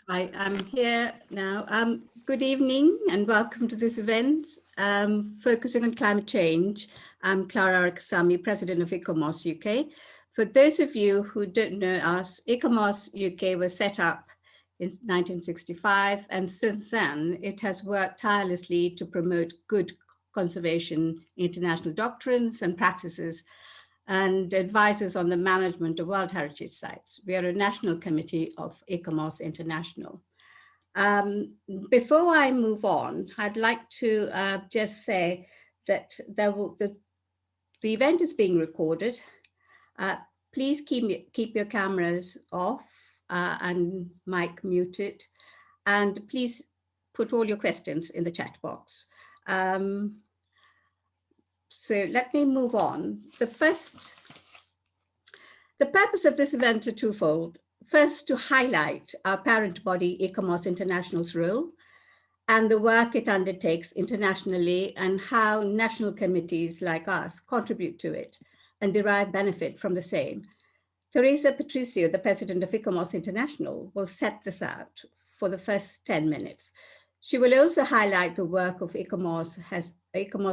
I'm here now. Good evening and welcome to this event focusing on climate change. I'm Clara Kasamy, President of ICOMOS UK. For those of you who don't know us, ICOMOS UK was set up in 1965, and since then it has worked tirelessly to promote good conservation international doctrines and practices and advises on the management of World Heritage Sites. We are a national committee of ICOMOS International. Before I move on, I'd like to just say that the event is being recorded. Please keep your cameras off and mic muted, and please put all your questions in the chat box. So let me move on. The purpose of this event are twofold. First, to highlight our parent body, ICOMOS International's role and the work it undertakes internationally and how national committees like us contribute to it and derive benefit from the same. Teresa Patricio, the president of ICOMOS International, will set this out for the first 10 minutes. She will also highlight the work of ICOMOS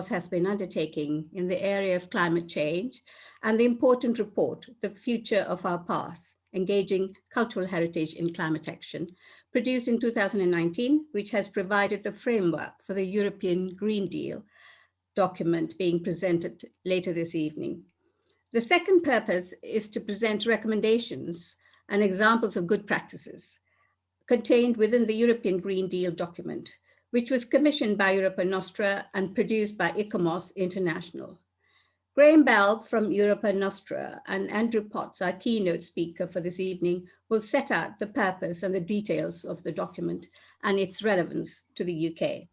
has been undertaking in the area of climate change and the important report, The Future of Our Past, Engaging Cultural Heritage in Climate Action, produced in 2019, which has provided the framework for the European Green Deal document being presented later this evening. The second purpose is to present recommendations and examples of good practices contained within the European Green Deal document, which was commissioned by Europa Nostra and produced by ICOMOS International. Graham Bell from Europa Nostra and Andrew Potts, our keynote speaker for this evening, will set out the purpose and the details of the document and its relevance to the UK.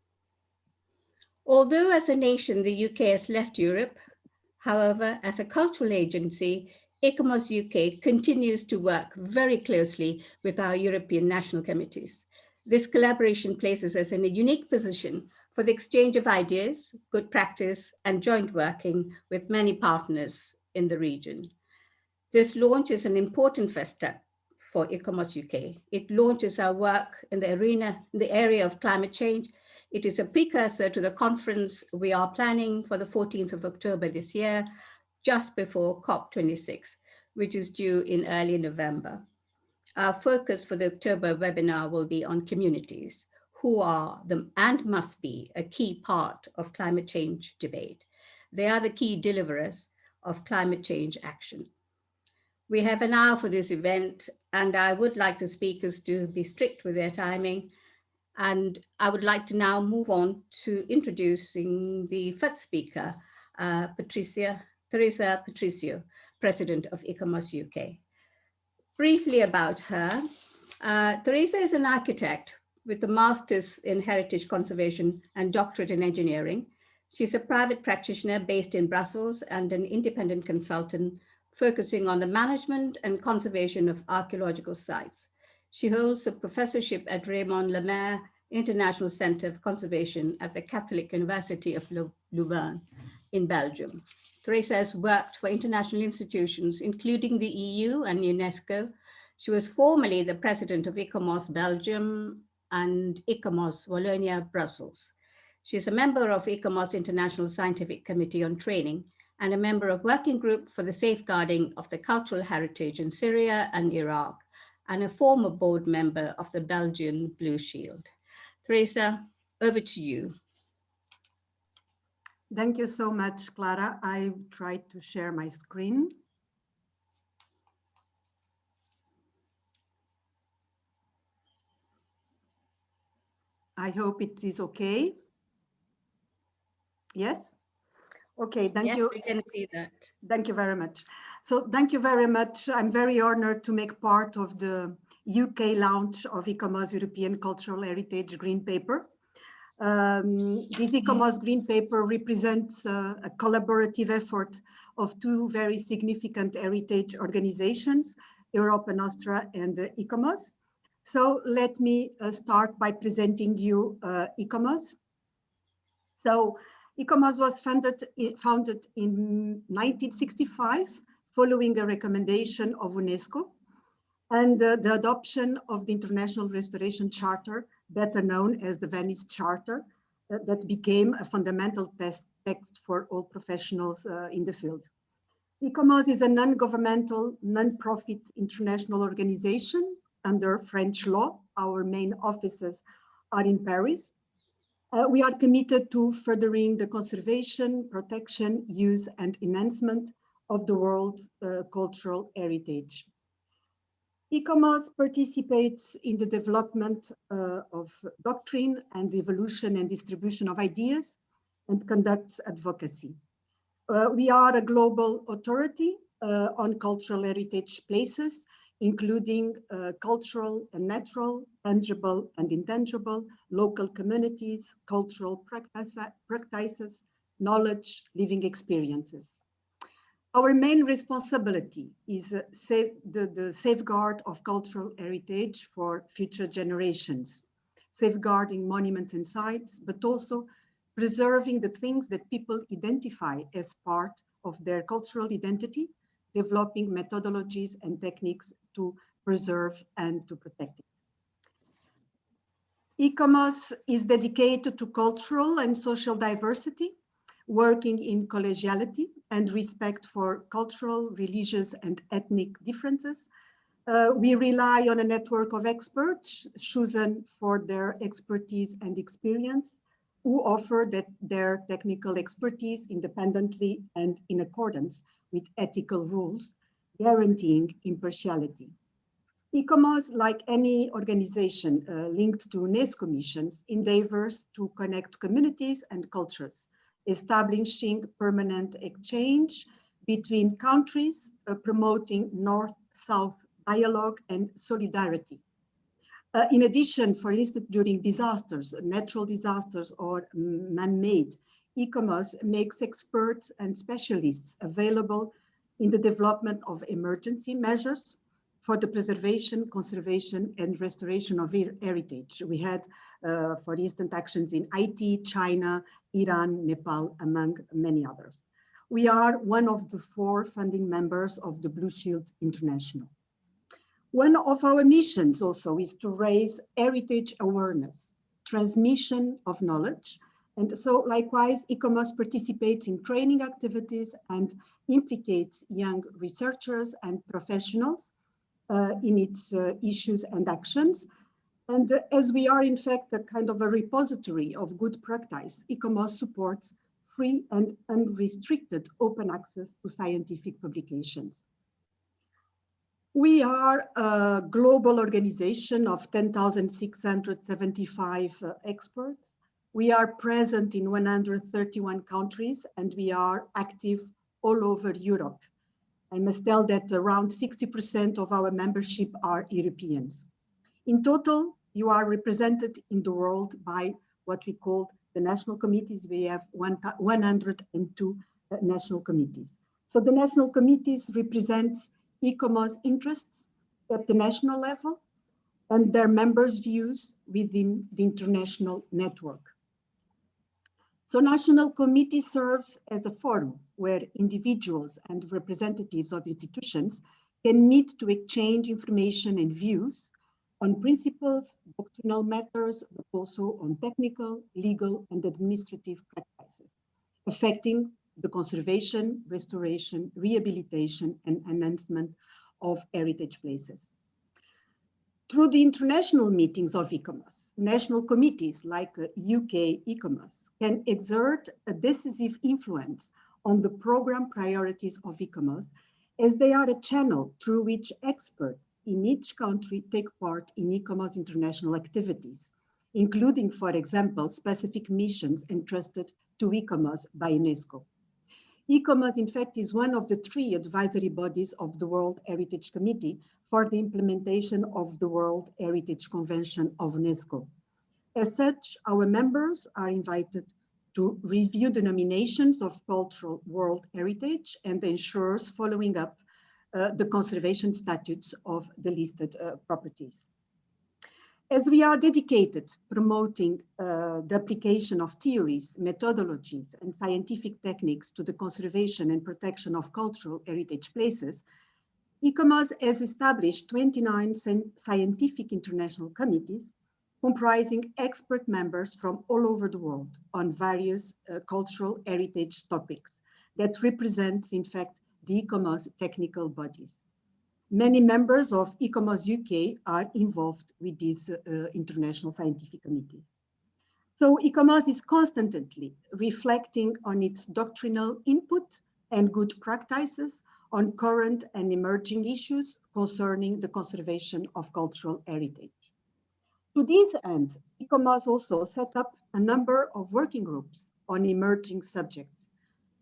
Although as a nation, the UK has left Europe, however, as a cultural agency, ICOMOS UK continues to work very closely with our European national committees. This collaboration places us in a unique position for the exchange of ideas, good practice, and joint working with many partners in the region. This launch is an important first step for ICOMOS UK. It launches our work in the area of climate change. It is a precursor to the conference we are planning for the 14th of October this year, just before COP26, which is due in early November. Our focus for the October webinar will be on communities, who are and must be a key part of climate change debate. They are the key deliverers of climate change action. We have an hour for this event, and I would like the speakers to be strict with their timing. And I would like to now move on to introducing the first speaker, Teresa Patricio, President of ICOMOS UK. Briefly about her, Teresa is an architect with a master's in heritage conservation and doctorate in engineering. She's a private practitioner based in Brussels and an independent consultant focusing on the management and conservation of archaeological sites. She holds a professorship at Raymond Lemaire International Center for Conservation at the Catholic University of Louvain in Belgium. Teresa has worked for international institutions, including the EU and UNESCO. She was formerly the president of ICOMOS Belgium and ICOMOS Wallonia Brussels. She is a member of ICOMOS International Scientific Committee on Training and a member of Working Group for the Safeguarding of the Cultural Heritage in Syria and Iraq, and a former board member of the Belgian Blue Shield. Teresa, over to you. Thank you so much, Clara. I tried to share my screen. I hope it is okay. Yes? Okay, thank you. Yes, we can see that. Thank you very much. So thank you very much. I'm very honored to make part of the UK launch of ICOMOS European Cultural Heritage Green Paper. This ICOMOS Green Paper represents a collaborative effort of two very significant heritage organizations, Europa Nostra and ICOMOS. So let me start by presenting you ICOMOS. So ICOMOS was founded in 1965 following a recommendation of UNESCO. and the adoption of the International Restoration Charter, better known as the Venice Charter, that became a fundamental text for all professionals in the field. ICOMOS is a non-governmental, non-profit international organization under French law. Our main offices are in Paris. We are committed to furthering the conservation, protection, use, and enhancement of the world's cultural heritage. ICOMOS participates in the development of doctrine and evolution and distribution of ideas and conducts advocacy. We are a global authority on cultural heritage places, including cultural and natural, tangible and intangible, local communities, cultural practices, knowledge, living experiences. Our main responsibility is the safeguard of cultural heritage for future generations, safeguarding monuments and sites, but also preserving the things that people identify as part of their cultural identity, developing methodologies and techniques to preserve and to protect it. ICOMOS is dedicated to cultural and social diversity, working in collegiality and respect for cultural, religious, and ethnic differences. We rely on a network of experts chosen for their expertise and experience, who offer their technical expertise independently and in accordance with ethical rules, guaranteeing impartiality. ICOMOS, like any organization linked to UNESCO missions, endeavors to connect communities and cultures, establishing permanent exchange between countries, promoting North-South dialogue and solidarity. In addition, for instance, during disasters, natural disasters or man-made, ICOMOS makes experts and specialists available in the development of emergency measures for the preservation, conservation, and restoration of heritage. We had, for instance, actions in Haiti, China, Iran, Nepal, among many others. We are one of the 4 funding members of the Blue Shield International. One of our missions also is to raise heritage awareness, transmission of knowledge. And so likewise, ICOMOS participates in training activities and implicates young researchers and professionals in its issues and actions. And as we are in fact a kind of a repository of good practice, ICOMOS supports free and unrestricted open access to scientific publications. We are a global organization of 10,675 experts. We are present in 131 countries and we are active all over Europe. I must tell that around 60% of our membership are Europeans. In total, you are represented in the world by what we call the national committees. We have 102 national committees. So the national committees represent ICOMOS interests at the national level and their members' views within the international network. So national committee serves as a forum where individuals and representatives of institutions can meet to exchange information and views on principles, doctrinal matters, but also on technical, legal, and administrative practices affecting the conservation, restoration, rehabilitation, and enhancement of heritage places. Through the international meetings of ICOMOS, national committees like UK ICOMOS can exert a decisive influence on the program priorities of ICOMOS, as they are a channel through which experts in each country take part in ICOMOS international activities, including, for example, specific missions entrusted to ICOMOS by UNESCO. ICOMOS, in fact, is one of the 3 advisory bodies of the World Heritage Committee for the implementation of the World Heritage Convention of UNESCO. As such, our members are invited to review the nominations of cultural world heritage and ensures following up the conservation statutes of the listed properties. As we are dedicated promoting the application of theories, methodologies, and scientific techniques to the conservation and protection of cultural heritage places, ICOMOS has established 29 scientific international committees comprising expert members from all over the world on various cultural heritage topics that represents, in fact, the ICOMOS technical bodies. Many members of ICOMOS-UK are involved with these international scientific committees. So ICOMOS is constantly reflecting on its doctrinal input and good practices on current and emerging issues concerning the conservation of cultural heritage. To this end, ICOMOS also set up a number of working groups on emerging subjects.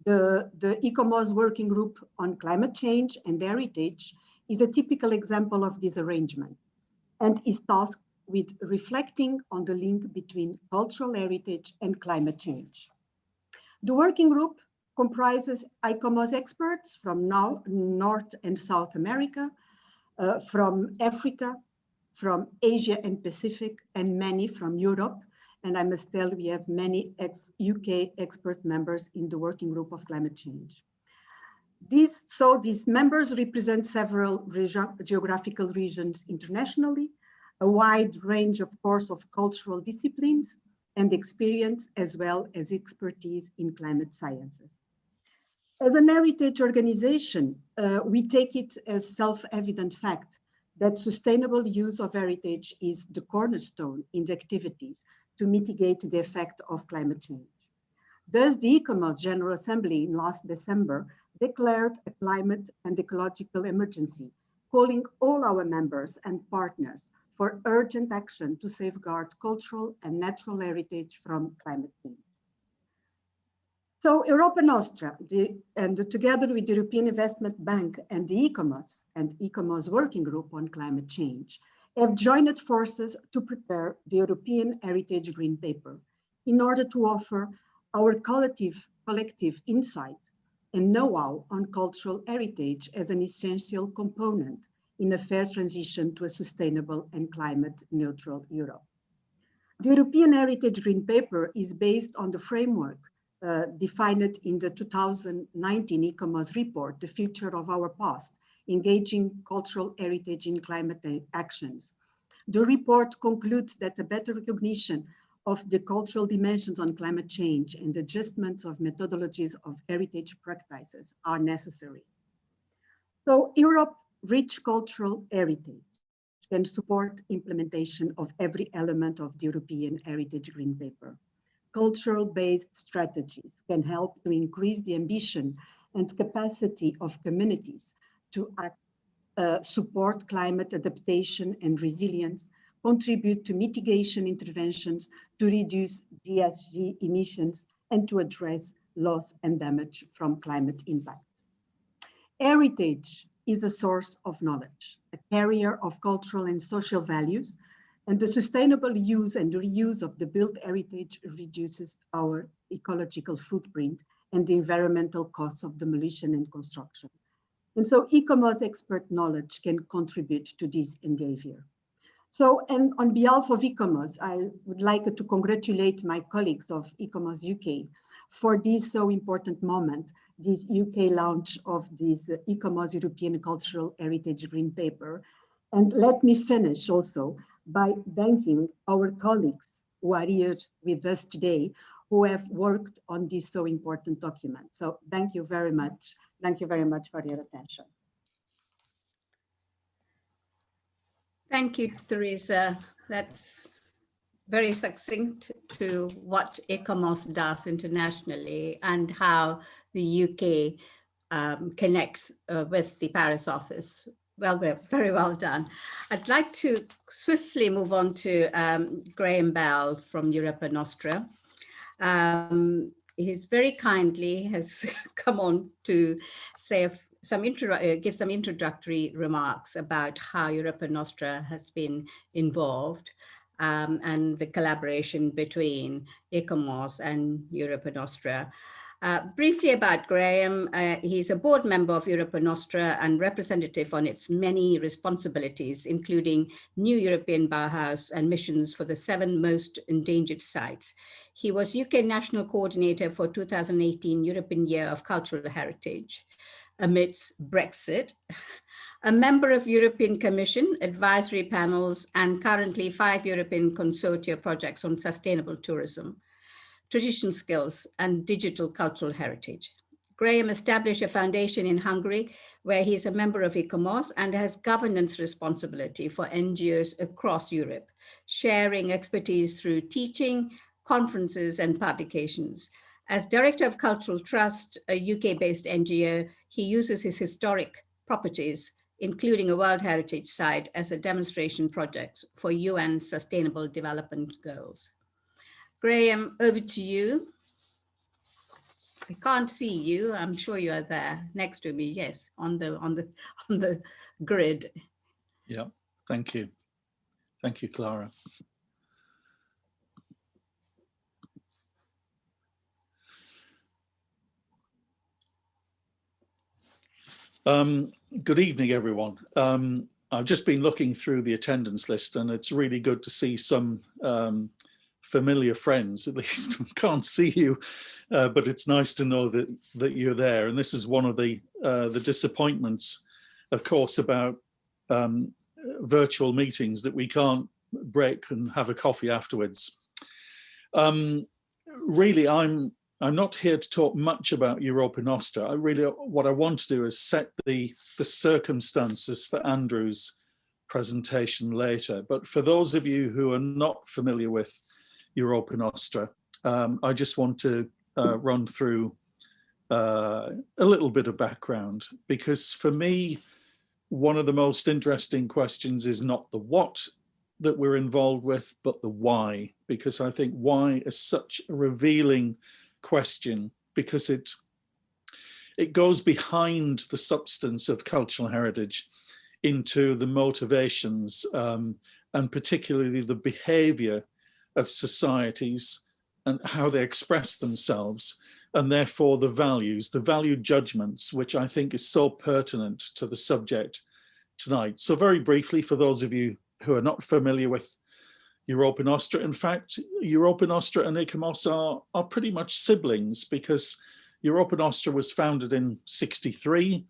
The ICOMOS working group on climate change and heritage is a typical example of this arrangement and is tasked with reflecting on the link between cultural heritage and climate change. The working group comprises ICOMOS experts from North and South America, from Africa, from Asia and Pacific, and many from Europe. And I must tell, we have many UK expert members in the working group of climate change. These members represent several geographical regions internationally, a wide range, of course, of cultural disciplines and experience, as well as expertise in climate sciences. As an heritage organization, we take it as self-evident fact that sustainable use of heritage is the cornerstone in the activities to mitigate the effect of climate change. Thus, the ICOMOS General Assembly in last December declared a climate and ecological emergency, calling all our members and partners for urgent action to safeguard cultural and natural heritage from climate change. So Europa Nostra, together with the European Investment Bank and the ICOMOS and ICOMOS Working Group on Climate Change, have joined forces to prepare the European Heritage Green Paper in order to offer our collective insight and know-how on cultural heritage as an essential component in a fair transition to a sustainable and climate neutral Europe. The European Heritage Green Paper is based on the framework defined in the 2019 ICOMOS report, The Future of Our Past, Engaging Cultural Heritage in Climate Actions. The report concludes that a better recognition of the cultural dimensions on climate change and adjustments of methodologies of heritage practices are necessary. So Europe's rich cultural heritage can support implementation of every element of the European Heritage Green Paper. Cultural-based strategies can help to increase the ambition and capacity of communities to support climate adaptation and resilience, contribute to mitigation interventions to reduce GHG emissions, and to address loss and damage from climate impacts. Heritage is a source of knowledge, a carrier of cultural and social values, and the sustainable use and reuse of the built heritage reduces our ecological footprint and the environmental costs of demolition and construction. And so ICOMOS expert knowledge can contribute to this endeavor. So, and on behalf of ICOMOS, I would like to congratulate my colleagues of ICOMOS-UK for this so important moment, this UK launch of this ICOMOS European Cultural Heritage Green Paper. And let me finish also by thanking our colleagues who are here with us today, who have worked on this so important document. So thank you very much. Thank you very much for your attention. Thank you, Teresa. That's very succinct to what ICOMOS does internationally and how the UK connects with the Paris office. Well, very well done. I'd like to swiftly move on to Graham Bell from Europa Nostra. He's very kindly has come on to say give some introductory remarks about how Europa Nostra has been involved and the collaboration between ICOMOS and Europa Nostra. Briefly about Graham, he's a board member of Europa Nostra and representative on its many responsibilities, including New European Bauhaus and missions for the 7 most endangered sites. He was UK National Coordinator for 2018 European Year of Cultural Heritage. Amidst Brexit, a member of European Commission advisory panels, and currently 5 European consortia projects on sustainable tourism, tradition skills, and digital cultural heritage. Graham established a foundation in Hungary where he is a member of ICOMOS and has governance responsibility for NGOs across Europe, sharing expertise through teaching, conferences, and publications. As Director of Cultural Trust, a UK-based NGO, he uses his historic properties, including a World Heritage Site, as a demonstration project for UN Sustainable Development Goals. Graham, over to you. I can't see you. I'm sure you are there next to me. Yes, on the grid. Yeah, thank you. Thank you, Clara. Good evening, everyone. I've just been looking through the attendance list, and it's really good to see some familiar friends. At least I can't see you, but it's nice to know that you're there. And this is one of the disappointments, of course, about virtual meetings, that we can't break and have a coffee afterwards. Really, I'm not here to talk much about Europa Nostra. What I want to do is set the circumstances for Andrew's presentation later. But for those of you who are not familiar with Europa Nostra, I just want to run through a little bit of background, because for me, one of the most interesting questions is not the what that we're involved with, but the why, because I think why is such a revealing question, because it goes behind the substance of cultural heritage into the motivations and particularly the behavior of societies and how they express themselves, and therefore the values, the value judgments, which I think is so pertinent to the subject tonight. So very briefly, for those of you who are not familiar with Europa Nostra, in fact, Europa Nostra and ICOMOS are pretty much siblings, because Europa Nostra was founded in '63.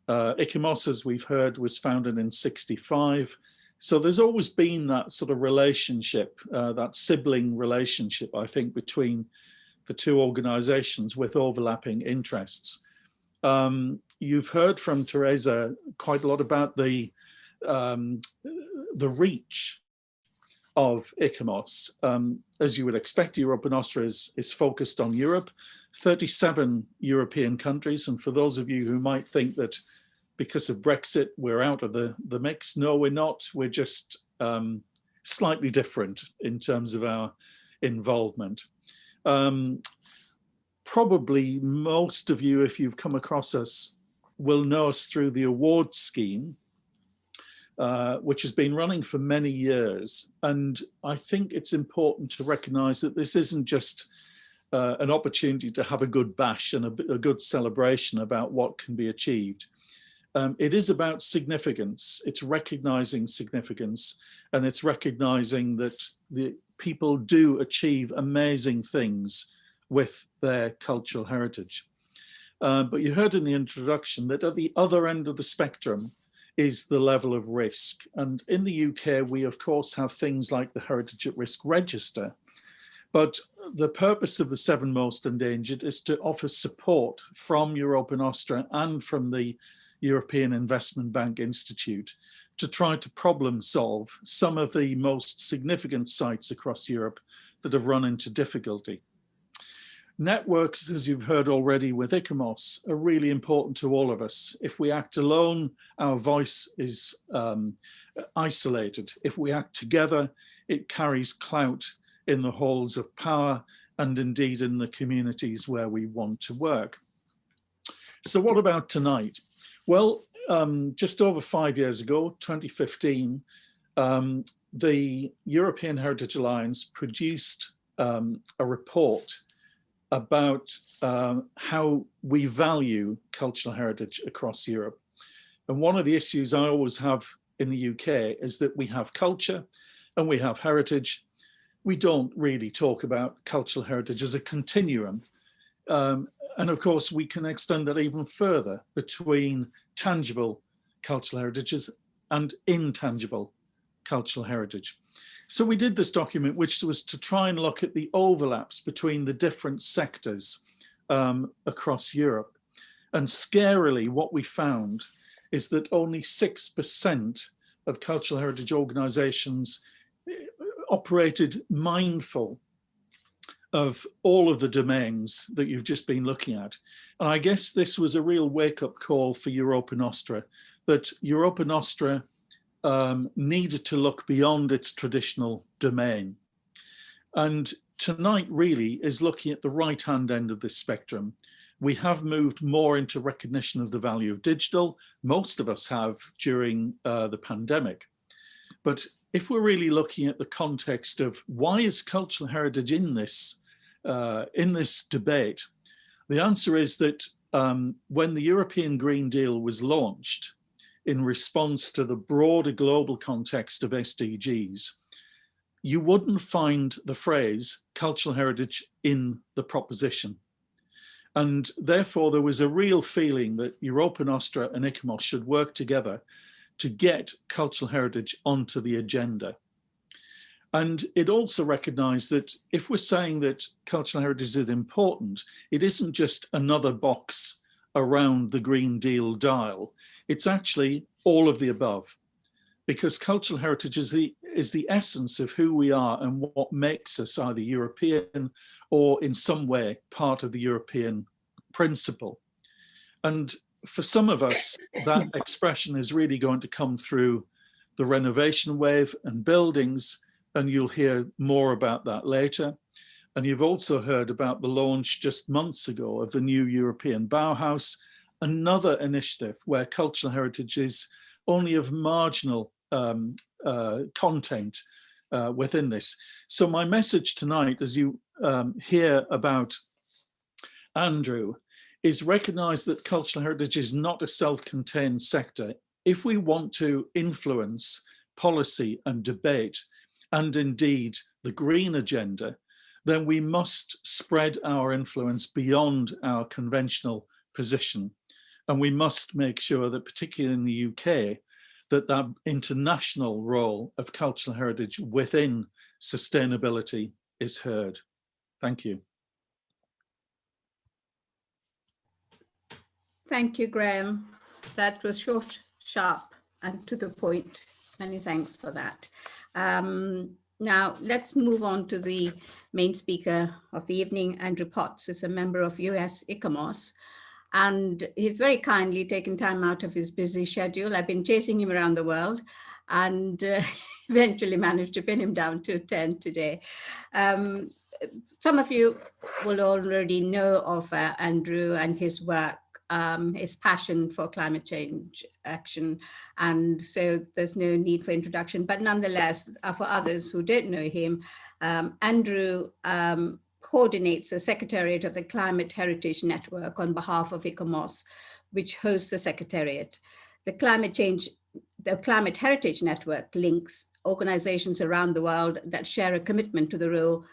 ICOMOS, as we've heard, was founded in '65. So there's always been that sort of relationship, that sibling relationship, I think, between the two organizations with overlapping interests. You've heard from Teresa quite a lot about the reach of ICOMOS. As you would expect, Europa Nostra is focused on Europe, 37 European countries. And for those of you who might think that because of Brexit, we're out of the mix, no, we're not. We're just slightly different in terms of our involvement. Probably most of you, if you've come across us, will know us through the award scheme, which has been running for many years. And I think it's important to recognize that this isn't just an opportunity to have a good bash and a good celebration about what can be achieved. It is about significance. It's recognizing significance, and it's recognizing that the people do achieve amazing things with their cultural heritage. But you heard in the introduction that at the other end of the spectrum is the level of risk. And in the UK, we of course have things like the Heritage at Risk Register. But the purpose of the 7 Most Endangered is to offer support from Europa Nostra and from the European Investment Bank Institute to try to problem solve some of the most significant sites across Europe that have run into difficulty. Networks, as you've heard already with ICOMOS, are really important to all of us. If we act alone, our voice is isolated. If we act together, it carries clout in the halls of power and indeed in the communities where we want to work. So what about tonight? Well, just over 5 years ago, 2015, the European Heritage Alliance produced a report about how we value cultural heritage across Europe. And one of the issues I always have in the UK is that we have culture and we have heritage. We don't really talk about cultural heritage as a continuum. And of course, we can extend that even further between tangible cultural heritages and intangible cultural heritage. So we did this document, which was to try and look at the overlaps between the different sectors across Europe. And scarily, what we found is that only 6% of cultural heritage organizations operated mindful of all of the domains that you've just been looking at. And I guess this was a real wake-up call for Europa Nostra, that Europa Nostra needed to look beyond its traditional domain. And tonight really is looking at the right-hand end of this spectrum. We have moved more into recognition of the value of digital. Most of us have during the pandemic. But if we're really looking at the context of why is cultural heritage in this debate, the answer is that when the European Green Deal was launched in response to the broader global context of SDGs, you wouldn't find the phrase cultural heritage in the proposition. And therefore, there was a real feeling that Europa Nostra and ICOMOS should work together to get cultural heritage onto the agenda. And it also recognized that if we're saying that cultural heritage is important, it isn't just another box around the Green Deal dial. It's actually all of the above, because cultural heritage is the essence of who we are and what makes us either European or in some way part of the European principle. And for some of us, that expression is really going to come through the renovation wave and buildings, and you'll hear more about that later. And you've also heard about the launch just months ago of the new European Bauhaus, another initiative where cultural heritage is only of marginal content within this. So my message tonight, as you hear about Andrew, is recognize that cultural heritage is not a self-contained sector. If we want to influence policy and debate, and indeed the green agenda, then we must spread our influence beyond our conventional position. And we must make sure that, particularly in the UK, that international role of cultural heritage within sustainability is heard. Thank you. Thank you, Graham. That was short, sharp, and to the point. Many thanks for that. Now, let's move on to the main speaker of the evening. Andrew Potts is a member of US ICOMOS, and he's very kindly taken time out of his busy schedule. I've been chasing him around the world and eventually managed to pin him down to attend today. Some of you will already know of Andrew and his work, his passion for climate change action. And so there's no need for introduction, but nonetheless, for others who don't know him, Andrew coordinates the Secretariat of the Climate Heritage Network on behalf of ICOMOS, which hosts the Secretariat. The Climate Heritage Network links organizations around the world that share a commitment to the role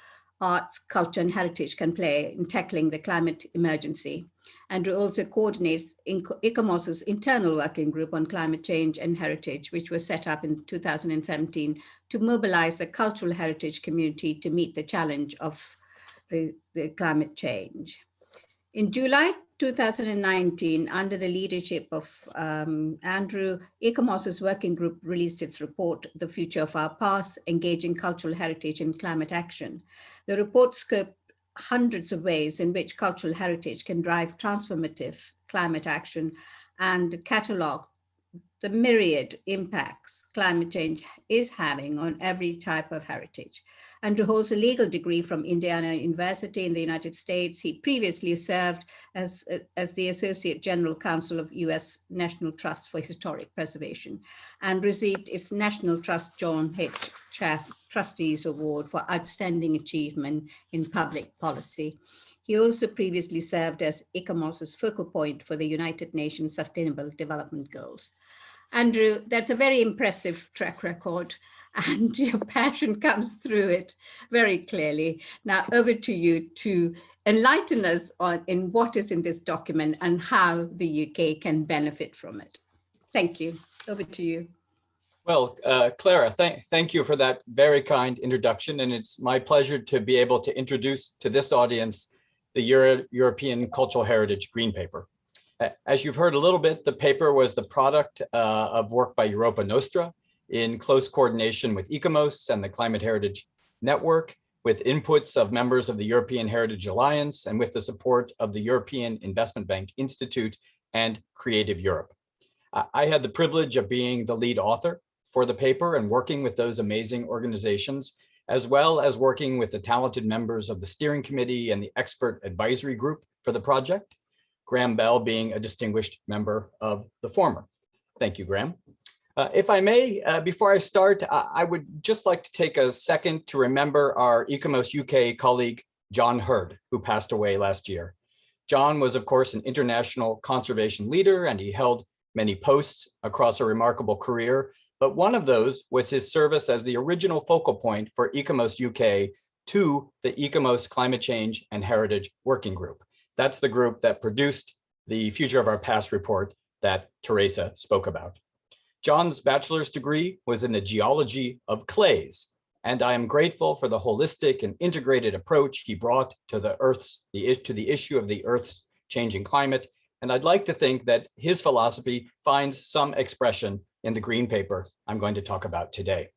arts, culture, and heritage can play in tackling the climate emergency. Andrew also coordinates ICOMOS's internal working group on climate change and heritage, which was set up in 2017 to mobilize the cultural heritage community to meet the challenge of the climate change. In July 2019, under the leadership of Andrew, ICOMOS's working group released its report, The Future of Our Past, Engaging Cultural Heritage in Climate Action. The report scoped hundreds of ways in which cultural heritage can drive transformative climate action and catalog the myriad impacts climate change is having on every type of heritage. Andrew holds a legal degree from Indiana University in the United States. He previously served as the Associate General Counsel of U.S. National Trust for Historic Preservation and received its National Trust John H. Chaff Trustees Award for Outstanding Achievement in Public Policy. He also previously served as ICOMOS's focal point for the United Nations Sustainable Development Goals. Andrew, that's a very impressive track record, and your passion comes through it very clearly. Now, over to you to enlighten us in what is in this document and how the UK can benefit from it. Thank you. Over to you. Well, Clara, thank you for that very kind introduction. And it's my pleasure to be able to introduce to this audience the European Cultural Heritage Green Paper. As you've heard a little bit, the paper was the product of work by Europa Nostra in close coordination with ICOMOS and the Climate Heritage Network, with inputs of members of the European Heritage Alliance and with the support of the European Investment Bank Institute and Creative Europe. I had the privilege of being the lead author for the paper and working with those amazing organizations, as well as working with the talented members of the steering committee and the expert advisory group for the project, Graham Bell being a distinguished member of the former. Thank you, Graham. If I may, before I start, I would just like to take a second to remember our ICOMOS-UK colleague, John Hurd, who passed away last year. John was, of course, an international conservation leader, and he held many posts across a remarkable career. But one of those was his service as the original focal point for ICOMOS-UK to the ICOMOS Climate Change and Heritage Working Group. That's the group that produced the Future of Our Past report that Teresa spoke about. John's bachelor's degree was in the geology of clays, and I am grateful for the holistic and integrated approach he brought to the issue of the Earth's changing climate. And I'd like to think that his philosophy finds some expression in the green paper I'm going to talk about today.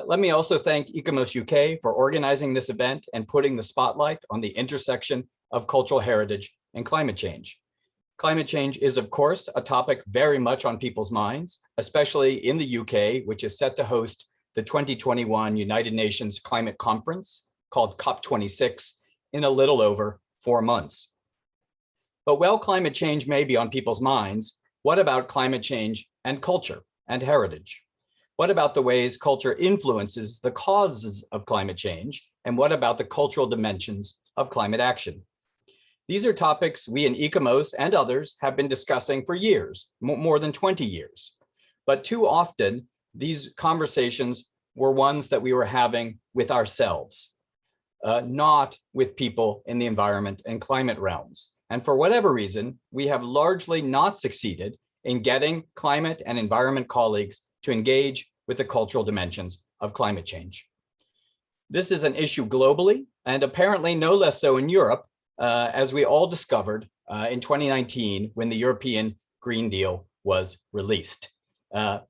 Let me also thank ICOMOS-UK for organizing this event and putting the spotlight on the intersection of cultural heritage and climate change. Climate change is, of course, a topic very much on people's minds, especially in the UK, which is set to host the 2021 United Nations Climate Conference, called COP26, in a little over 4 months. But while climate change may be on people's minds, what about climate change and culture and heritage? What about the ways culture influences the causes of climate change? And what about the cultural dimensions of climate action? These are topics we in ICOMOS and others have been discussing for years, more than 20 years. But too often, these conversations were ones that we were having with ourselves, not with people in the environment and climate realms. And for whatever reason, we have largely not succeeded in getting climate and environment colleagues to engage with the cultural dimensions of climate change. This is an issue globally, and apparently no less so in Europe, as we all discovered in 2019 when the European Green Deal was released.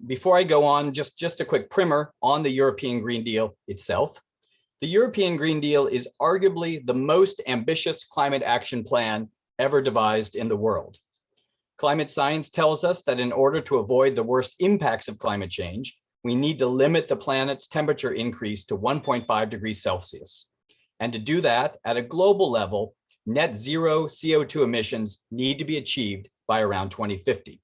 Before I go on, just a quick primer on the European Green Deal itself. The European Green Deal is arguably the most ambitious climate action plan ever devised in the world. Climate science tells us that in order to avoid the worst impacts of climate change, we need to limit the planet's temperature increase to 1.5 degrees Celsius. And to do that at a global level, net zero CO2 emissions need to be achieved by around 2050.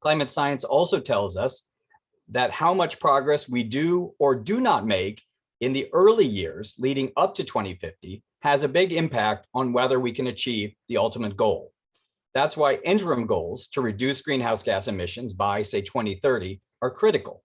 Climate science also tells us that how much progress we do or do not make in the early years leading up to 2050 has a big impact on whether we can achieve the ultimate goal. That's why interim goals to reduce greenhouse gas emissions by, say, 2030 are critical.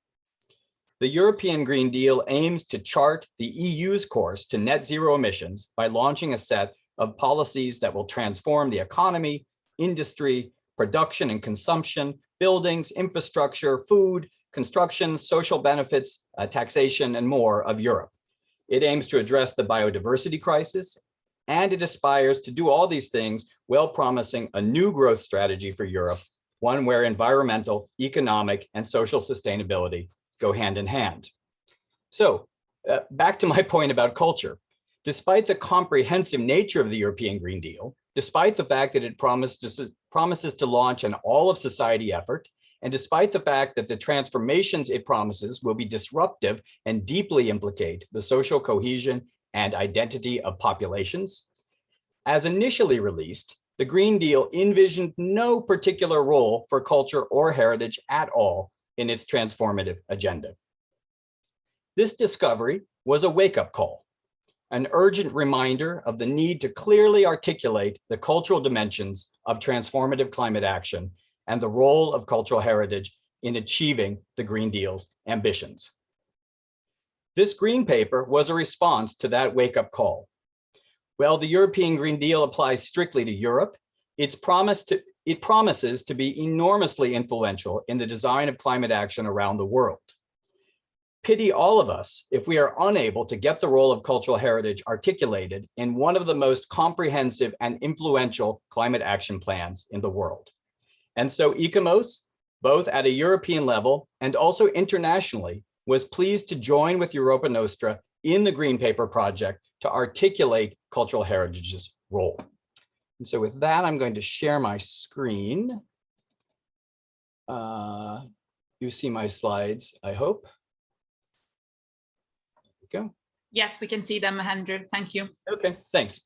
The European Green Deal aims to chart the EU's course to net zero emissions by launching a set of policies that will transform the economy, industry, production and consumption, buildings, infrastructure, food, construction, social benefits, taxation, and more of Europe. It aims to address the biodiversity crisis, and it aspires to do all these things while promising a new growth strategy for Europe, one where environmental, economic, and social sustainability go hand in hand. So back to my point about culture. Despite the comprehensive nature of the European Green Deal, despite the fact that it promises to launch an all-of-society effort, and despite the fact that the transformations it promises will be disruptive and deeply implicate the social cohesion and identity of populations, as initially released, the Green Deal envisioned no particular role for culture or heritage at all in its transformative agenda. This discovery was a wake-up call, an urgent reminder of the need to clearly articulate the cultural dimensions of transformative climate action and the role of cultural heritage in achieving the Green Deal's ambitions. This green paper was a response to that wake-up call. While the European Green Deal applies strictly to Europe, its promise it promises to be enormously influential in the design of climate action around the world. Pity all of us if we are unable to get the role of cultural heritage articulated in one of the most comprehensive and influential climate action plans in the world. And so ICOMOS, both at a European level and also internationally, was pleased to join with Europa Nostra in the Green Paper project to articulate cultural heritage's role. And so with that, I'm going to share my screen. You see my slides, I hope. There we go. Yes, we can see them, Andrew. Thank you. Okay, thanks.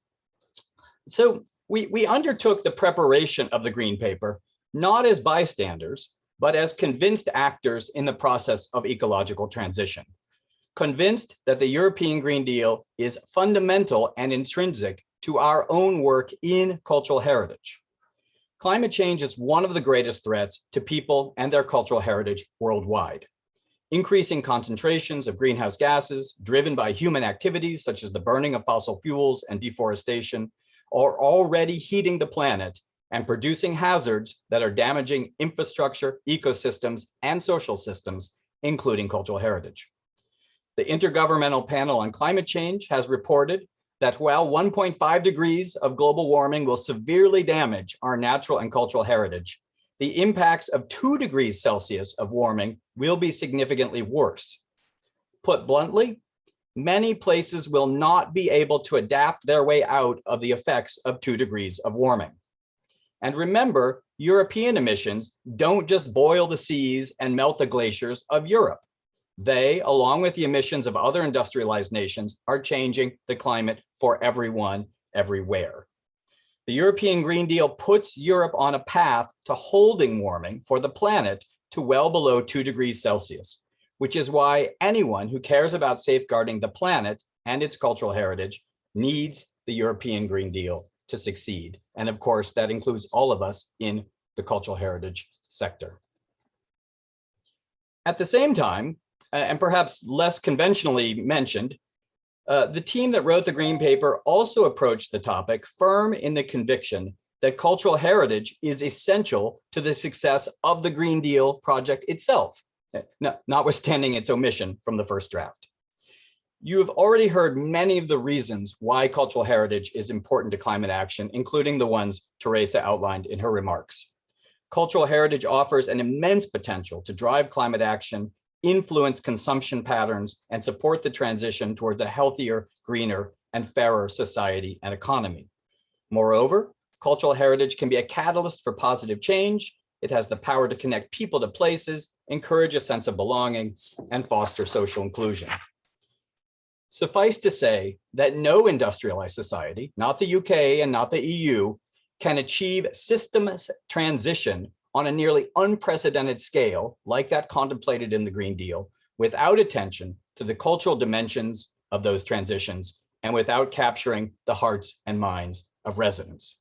So we undertook the preparation of the Green Paper, not as bystanders, but as convinced actors in the process of ecological transition, convinced that the European Green Deal is fundamental and intrinsic to our own work in cultural heritage. Climate change is one of the greatest threats to people and their cultural heritage worldwide. Increasing concentrations of greenhouse gases driven by human activities such as the burning of fossil fuels and deforestation are already heating the planet and producing hazards that are damaging infrastructure, ecosystems, and social systems, including cultural heritage. The Intergovernmental Panel on Climate Change has reported that while 1.5 degrees of global warming will severely damage our natural and cultural heritage, the impacts of 2 degrees Celsius of warming will be significantly worse. Put bluntly, many places will not be able to adapt their way out of the effects of 2 degrees of warming. And remember, European emissions don't just boil the seas and melt the glaciers of Europe. They, along with the emissions of other industrialized nations, are changing the climate for everyone, everywhere. The European Green Deal puts Europe on a path to holding warming for the planet to well below 2 degrees Celsius, which is why anyone who cares about safeguarding the planet and its cultural heritage needs the European Green Deal to succeed. And of course, that includes all of us in the cultural heritage sector. At the same time, and perhaps less conventionally mentioned, the team that wrote the Green Paper also approached the topic firm in the conviction that cultural heritage is essential to the success of the Green Deal project itself, notwithstanding its omission from the first draft. You have already heard many of the reasons why cultural heritage is important to climate action, including the ones Teresa outlined in her remarks. Cultural heritage offers an immense potential to drive climate action, influence consumption patterns, and support the transition towards a healthier, greener, and fairer society and economy. Moreover, cultural heritage can be a catalyst for positive change. It has the power to connect people to places, encourage a sense of belonging, and foster social inclusion. Suffice to say that no industrialized society, not the UK and not the EU, can achieve systems transition on a nearly unprecedented scale, like that contemplated in the Green Deal, without attention to the cultural dimensions of those transitions and without capturing the hearts and minds of residents.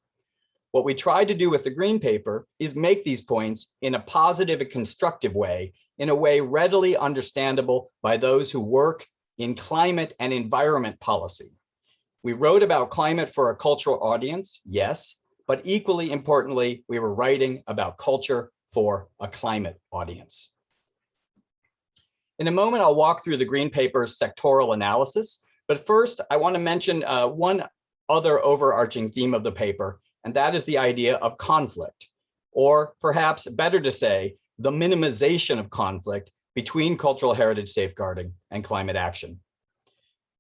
What we try to do with the Green Paper is make these points in a positive and constructive way, in a way readily understandable by those who work in climate and environment policy. We wrote about climate for a cultural audience, yes, but equally importantly, we were writing about culture for a climate audience. In a moment, I'll walk through the Green Paper's sectoral analysis, but first I want to mention one other overarching theme of the paper, and that is the idea of conflict, or perhaps better to say, the minimization of conflict between cultural heritage safeguarding and climate action.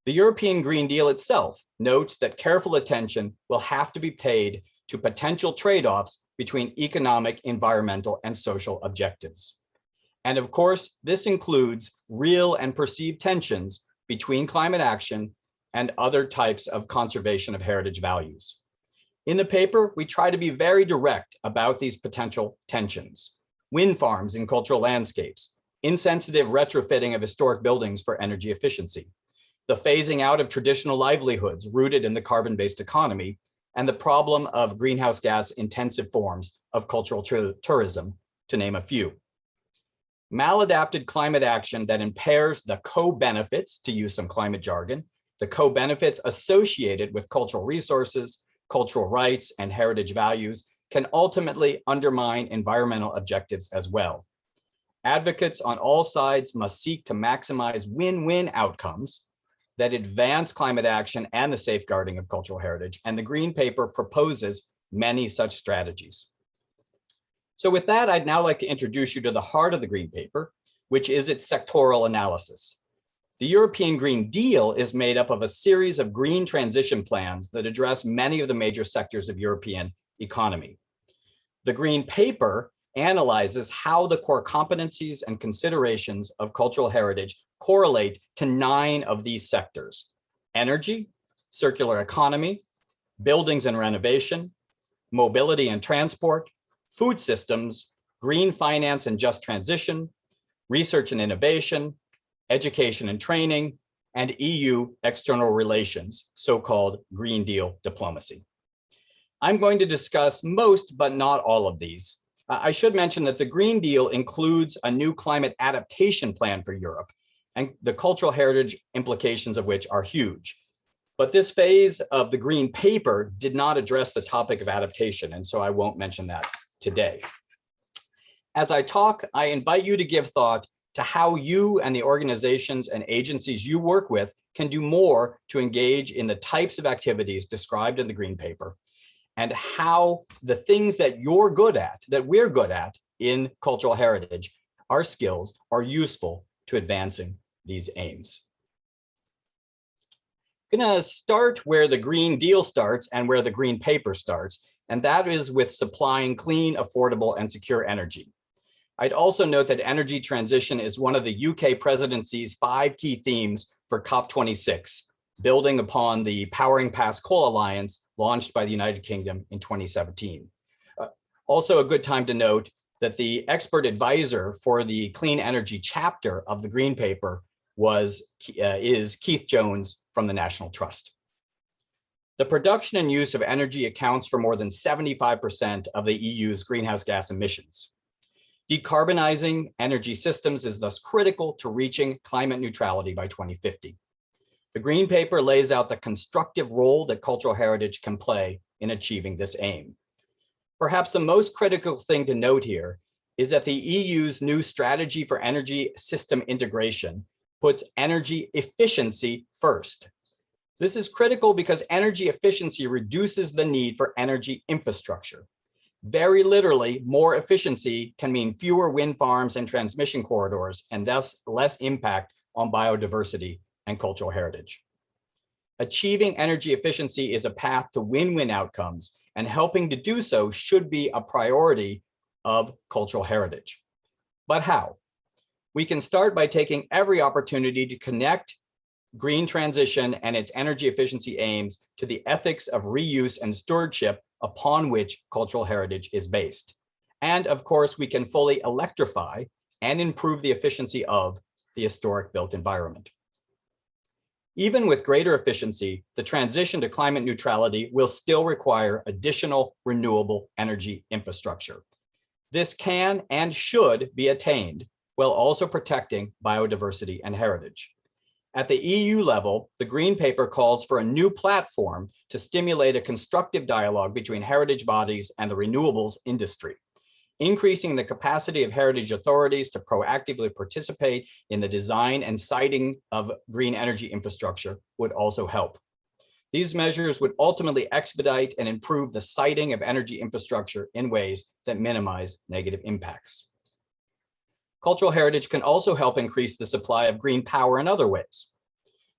The European Green Deal itself notes that careful attention will have to be paid to potential trade-offs between economic, environmental, and social objectives. And of course, this includes real and perceived tensions between climate action and other types of conservation of heritage values. In the paper, we try to be very direct about these potential tensions. Wind farms in cultural landscapes, insensitive retrofitting of historic buildings for energy efficiency, the phasing out of traditional livelihoods rooted in the carbon-based economy, and the problem of greenhouse gas intensive forms of cultural tourism, to name a few. Maladapted climate action that impairs the co-benefits, to use some climate jargon, the co-benefits associated with cultural resources, cultural rights, and heritage values can ultimately undermine environmental objectives as well. Advocates on all sides must seek to maximize win-win outcomes that advance climate action and the safeguarding of cultural heritage, and the Green Paper proposes many such strategies. So with that, I'd now like to introduce you to the heart of the Green Paper, which is its sectoral analysis. The European Green Deal is made up of a series of green transition plans that address many of the major sectors of European economy. The Green Paper analyzes how the core competencies and considerations of cultural heritage correlate to 9 of these sectors: energy, circular economy, buildings and renovation, mobility and transport, food systems, green finance and just transition, research and innovation, education and training, and EU external relations, so-called Green Deal diplomacy. I'm going to discuss most, but not all of these. I should mention that the Green Deal includes a new climate adaptation plan for Europe, and the cultural heritage implications of which are huge. But this phase of the Green Paper did not address the topic of adaptation, and so I won't mention that today. As I talk, I invite you to give thought to how you and the organizations and agencies you work with can do more to engage in the types of activities described in the Green Paper, and how the things that you're good at, that we're good at in cultural heritage, our skills are useful to advancing these aims. I'm going to start where the Green Deal starts and where the Green Paper starts, and that is with supplying clean, affordable, and secure energy. I'd also note that energy transition is one of the UK presidency's 5 key themes for COP26, building upon the Powering Past Coal Alliance launched by the United Kingdom in 2017. Also a good time to note that the expert advisor for the clean energy chapter of the Green Paper is Keith Jones from the National Trust. The production and use of energy accounts for more than 75% of the EU's greenhouse gas emissions. Decarbonizing energy systems is thus critical to reaching climate neutrality by 2050. The Green Paper lays out the constructive role that cultural heritage can play in achieving this aim. Perhaps the most critical thing to note here is that the EU's new strategy for energy system integration puts energy efficiency first. This is critical because energy efficiency reduces the need for energy infrastructure. Very literally, more efficiency can mean fewer wind farms and transmission corridors, and thus less impact on biodiversity and cultural heritage. Achieving energy efficiency is a path to win-win outcomes, and helping to do so should be a priority of cultural heritage. But how? We can start by taking every opportunity to connect green transition and its energy efficiency aims to the ethics of reuse and stewardship upon which cultural heritage is based. And of course, we can fully electrify and improve the efficiency of the historic built environment. Even with greater efficiency, the transition to climate neutrality will still require additional renewable energy infrastructure. This can and should be attained while also protecting biodiversity and heritage. At the EU level, the Green Paper calls for a new platform to stimulate a constructive dialogue between heritage bodies and the renewables industry. Increasing the capacity of heritage authorities to proactively participate in the design and siting of green energy infrastructure would also help. These measures would ultimately expedite and improve the siting of energy infrastructure in ways that minimize negative impacts. Cultural heritage can also help increase the supply of green power in other ways.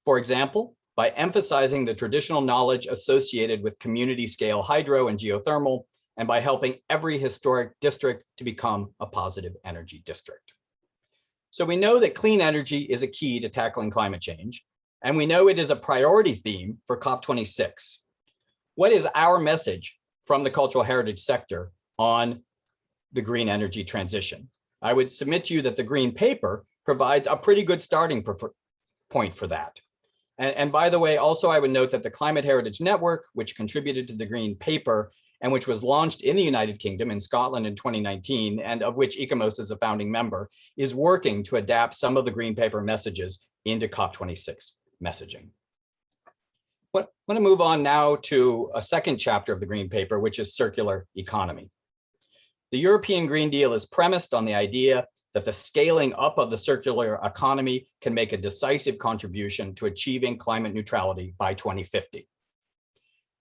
For example, by emphasizing the traditional knowledge associated with community scale hydro and geothermal, and by helping every historic district to become a positive energy district. So we know that clean energy is a key to tackling climate change, and we know it is a priority theme for COP26. What is our message from the cultural heritage sector on the green energy transition? I would submit to you that the Green Paper provides a pretty good starting point for that. And by the way, also I would note that the Climate Heritage Network, which contributed to the Green Paper and which was launched in the United Kingdom in Scotland in 2019, and of which ICOMOS is a founding member, is working to adapt some of the Green Paper messages into COP26 messaging. I want to move on now to a second chapter of the Green Paper, which is circular economy. The European Green Deal is premised on the idea that the scaling up of the circular economy can make a decisive contribution to achieving climate neutrality by 2050.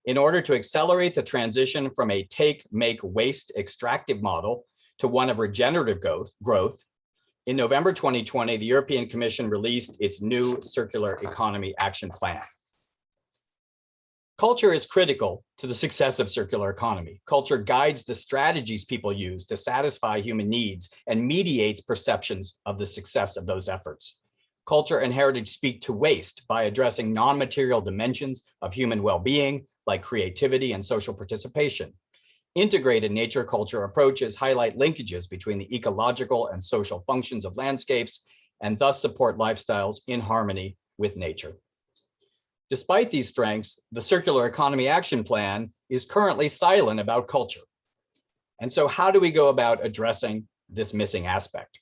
In order to accelerate the transition from a take, make, waste extractive model to one of regenerative growth, in November 2020, the European Commission released its new Circular Economy Action Plan. Culture is critical to the success of circular economy. Culture guides the strategies people use to satisfy human needs and mediates perceptions of the success of those efforts. Culture and heritage speak to waste by addressing non-material dimensions of human well-being, like creativity and social participation. Integrated nature culture approaches highlight linkages between the ecological and social functions of landscapes and thus support lifestyles in harmony with nature. Despite these strengths, the Circular Economy Action Plan is currently silent about culture. And so how do we go about addressing this missing aspect?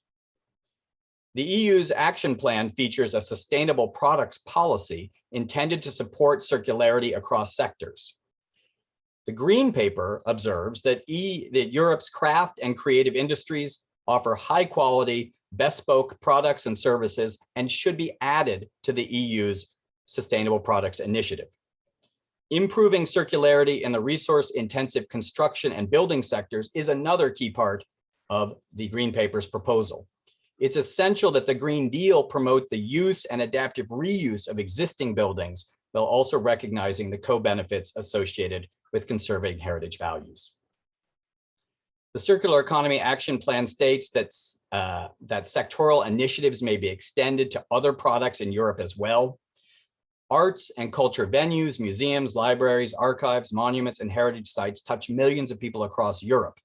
The EU's action plan features a sustainable products policy intended to support circularity across sectors. The Green Paper observes that Europe's craft and creative industries offer high quality, bespoke products and services and should be added to the EU's Sustainable Products Initiative. Improving circularity in the resource-intensive construction and building sectors is another key part of the Green Paper's proposal. It's essential that the Green Deal promote the use and adaptive reuse of existing buildings while also recognizing the co-benefits associated with conserving heritage values. The Circular Economy Action Plan states that sectoral initiatives may be extended to other products in Europe as well. Arts and culture venues, museums, libraries, archives, monuments, and heritage sites touch millions of people across Europe.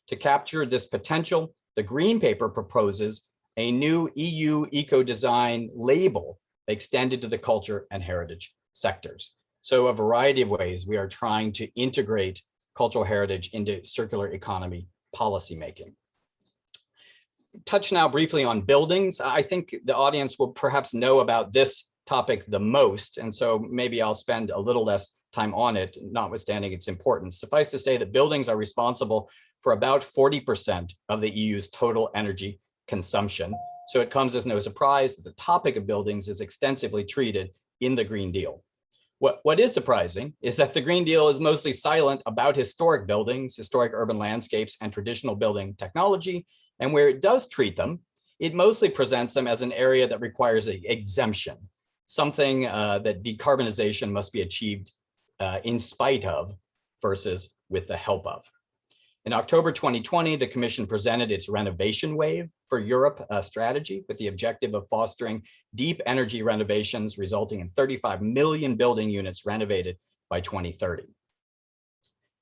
To capture this potential, the Green Paper proposes a new EU eco-design label extended to the culture and heritage sectors. So a variety of ways we are trying to integrate cultural heritage into circular economy policymaking. Touch now briefly on buildings. I think the audience will perhaps know about this topic the most, and so maybe I'll spend a little less time on it, notwithstanding its importance. Suffice to say that buildings are responsible for about 40% of the EU's total energy consumption. So it comes as no surprise that the topic of buildings is extensively treated in the Green Deal. What is surprising is that the Green Deal is mostly silent about historic buildings, historic urban landscapes, and traditional building technology. And where it does treat them, it mostly presents them as an area that requires an exemption, something that decarbonization must be achieved in spite of versus with the help of. In October 2020, the Commission presented its renovation wave for Europe strategy with the objective of fostering deep energy renovations, resulting in 35 million building units renovated by 2030.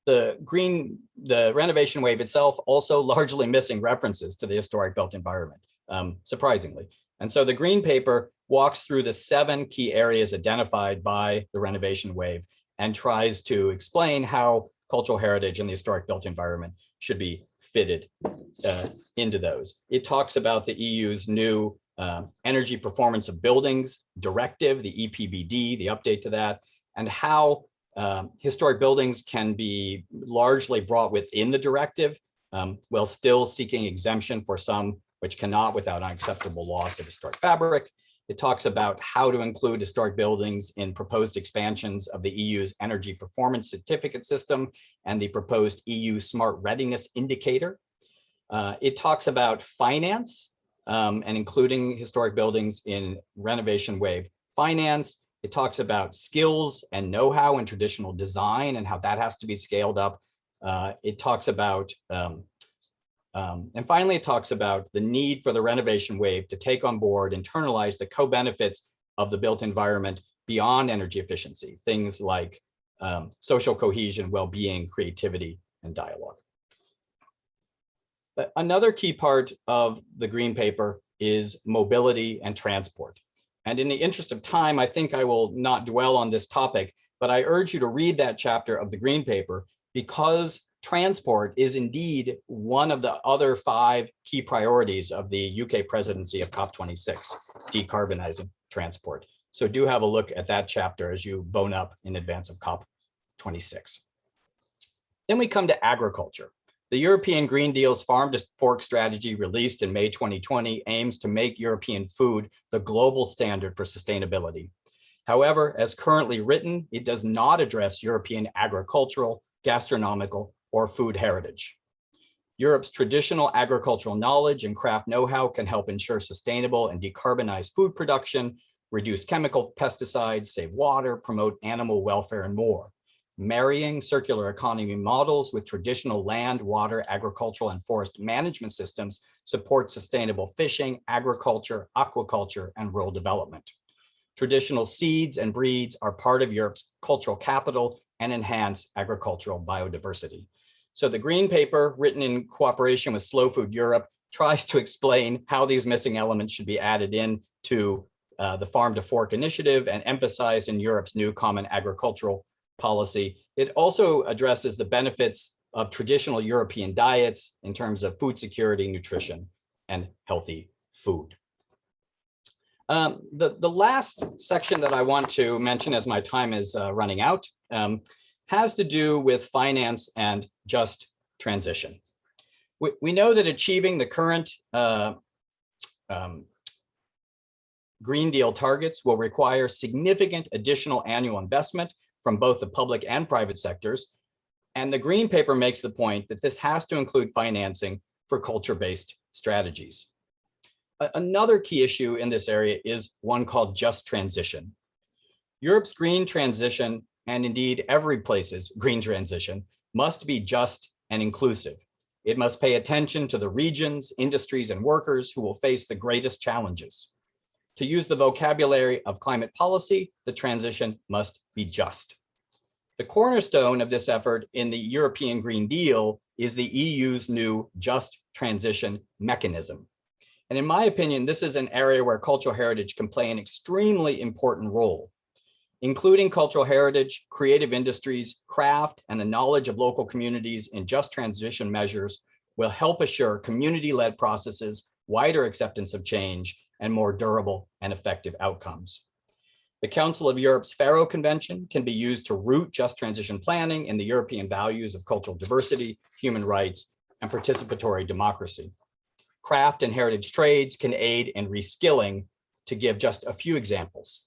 The renovation wave itself also largely missing references to the historic built environment, surprisingly. And so the Green Paper walks through the 7 key areas identified by the renovation wave and tries to explain how cultural heritage and the historic built environment should be fitted into those. It talks about the EU's new Energy Performance of Buildings Directive, the EPBD, the update to that, and how historic buildings can be largely brought within the directive while still seeking exemption for some which cannot without unacceptable loss of historic fabric. It talks about how to include historic buildings in proposed expansions of the EU's Energy Performance Certificate System and the proposed EU Smart Readiness Indicator. It talks about finance and including historic buildings in renovation wave finance. It talks about skills and know-how in traditional design and how that has to be scaled up. It talks about and finally, it talks about the need for the renovation wave to take on board, internalize the co-benefits of the built environment beyond energy efficiency, things like social cohesion, well-being, creativity, and dialogue. But another key part of the Green Paper is mobility and transport. And in the interest of time, I think I will not dwell on this topic, but I urge you to read that chapter of the Green Paper because transport is indeed one of the other 5 key priorities of the UK presidency of COP26, decarbonizing transport. So do have a look at that chapter as you bone up in advance of COP26. Then we come to agriculture. The European Green Deal's farm to fork strategy released in May 2020 aims to make European food the global standard for sustainability. However, as currently written, it does not address European agricultural, gastronomical, or food heritage. Europe's traditional agricultural knowledge and craft know-how can help ensure sustainable and decarbonized food production, reduce chemical pesticides, save water, promote animal welfare, and more. Marrying circular economy models with traditional land, water, agricultural, and forest management systems supports sustainable fishing, agriculture, aquaculture, and rural development. Traditional seeds and breeds are part of Europe's cultural capital and enhance agricultural biodiversity. So the green paper, written in cooperation with Slow Food Europe, tries to explain how these missing elements should be added in to the Farm to Fork initiative and emphasized in Europe's new common agricultural policy. It also addresses the benefits of traditional European diets in terms of food security, nutrition, and healthy food. The last section that I want to mention as my time is running out has to do with finance and just transition. We know that achieving the current Green Deal targets will require significant additional annual investment from both the public and private sectors. And the Green Paper makes the point that this has to include financing for culture-based strategies. Another key issue in this area is one called just transition. Europe's green transition, and indeed every place's green transition, must be just and inclusive. It must pay attention to the regions, industries, and workers who will face the greatest challenges. To use the vocabulary of climate policy, the transition must be just. The cornerstone of this effort in the European Green Deal is the EU's new Just Transition mechanism. And in my opinion, this is an area where cultural heritage can play an extremely important role. Including cultural heritage, creative industries, craft, and the knowledge of local communities in just transition measures will help assure community-led processes, wider acceptance of change, and more durable and effective outcomes. The Council of Europe's Faro Convention can be used to root just transition planning in the European values of cultural diversity, human rights, and participatory democracy. Craft and heritage trades can aid in reskilling, to give just a few examples.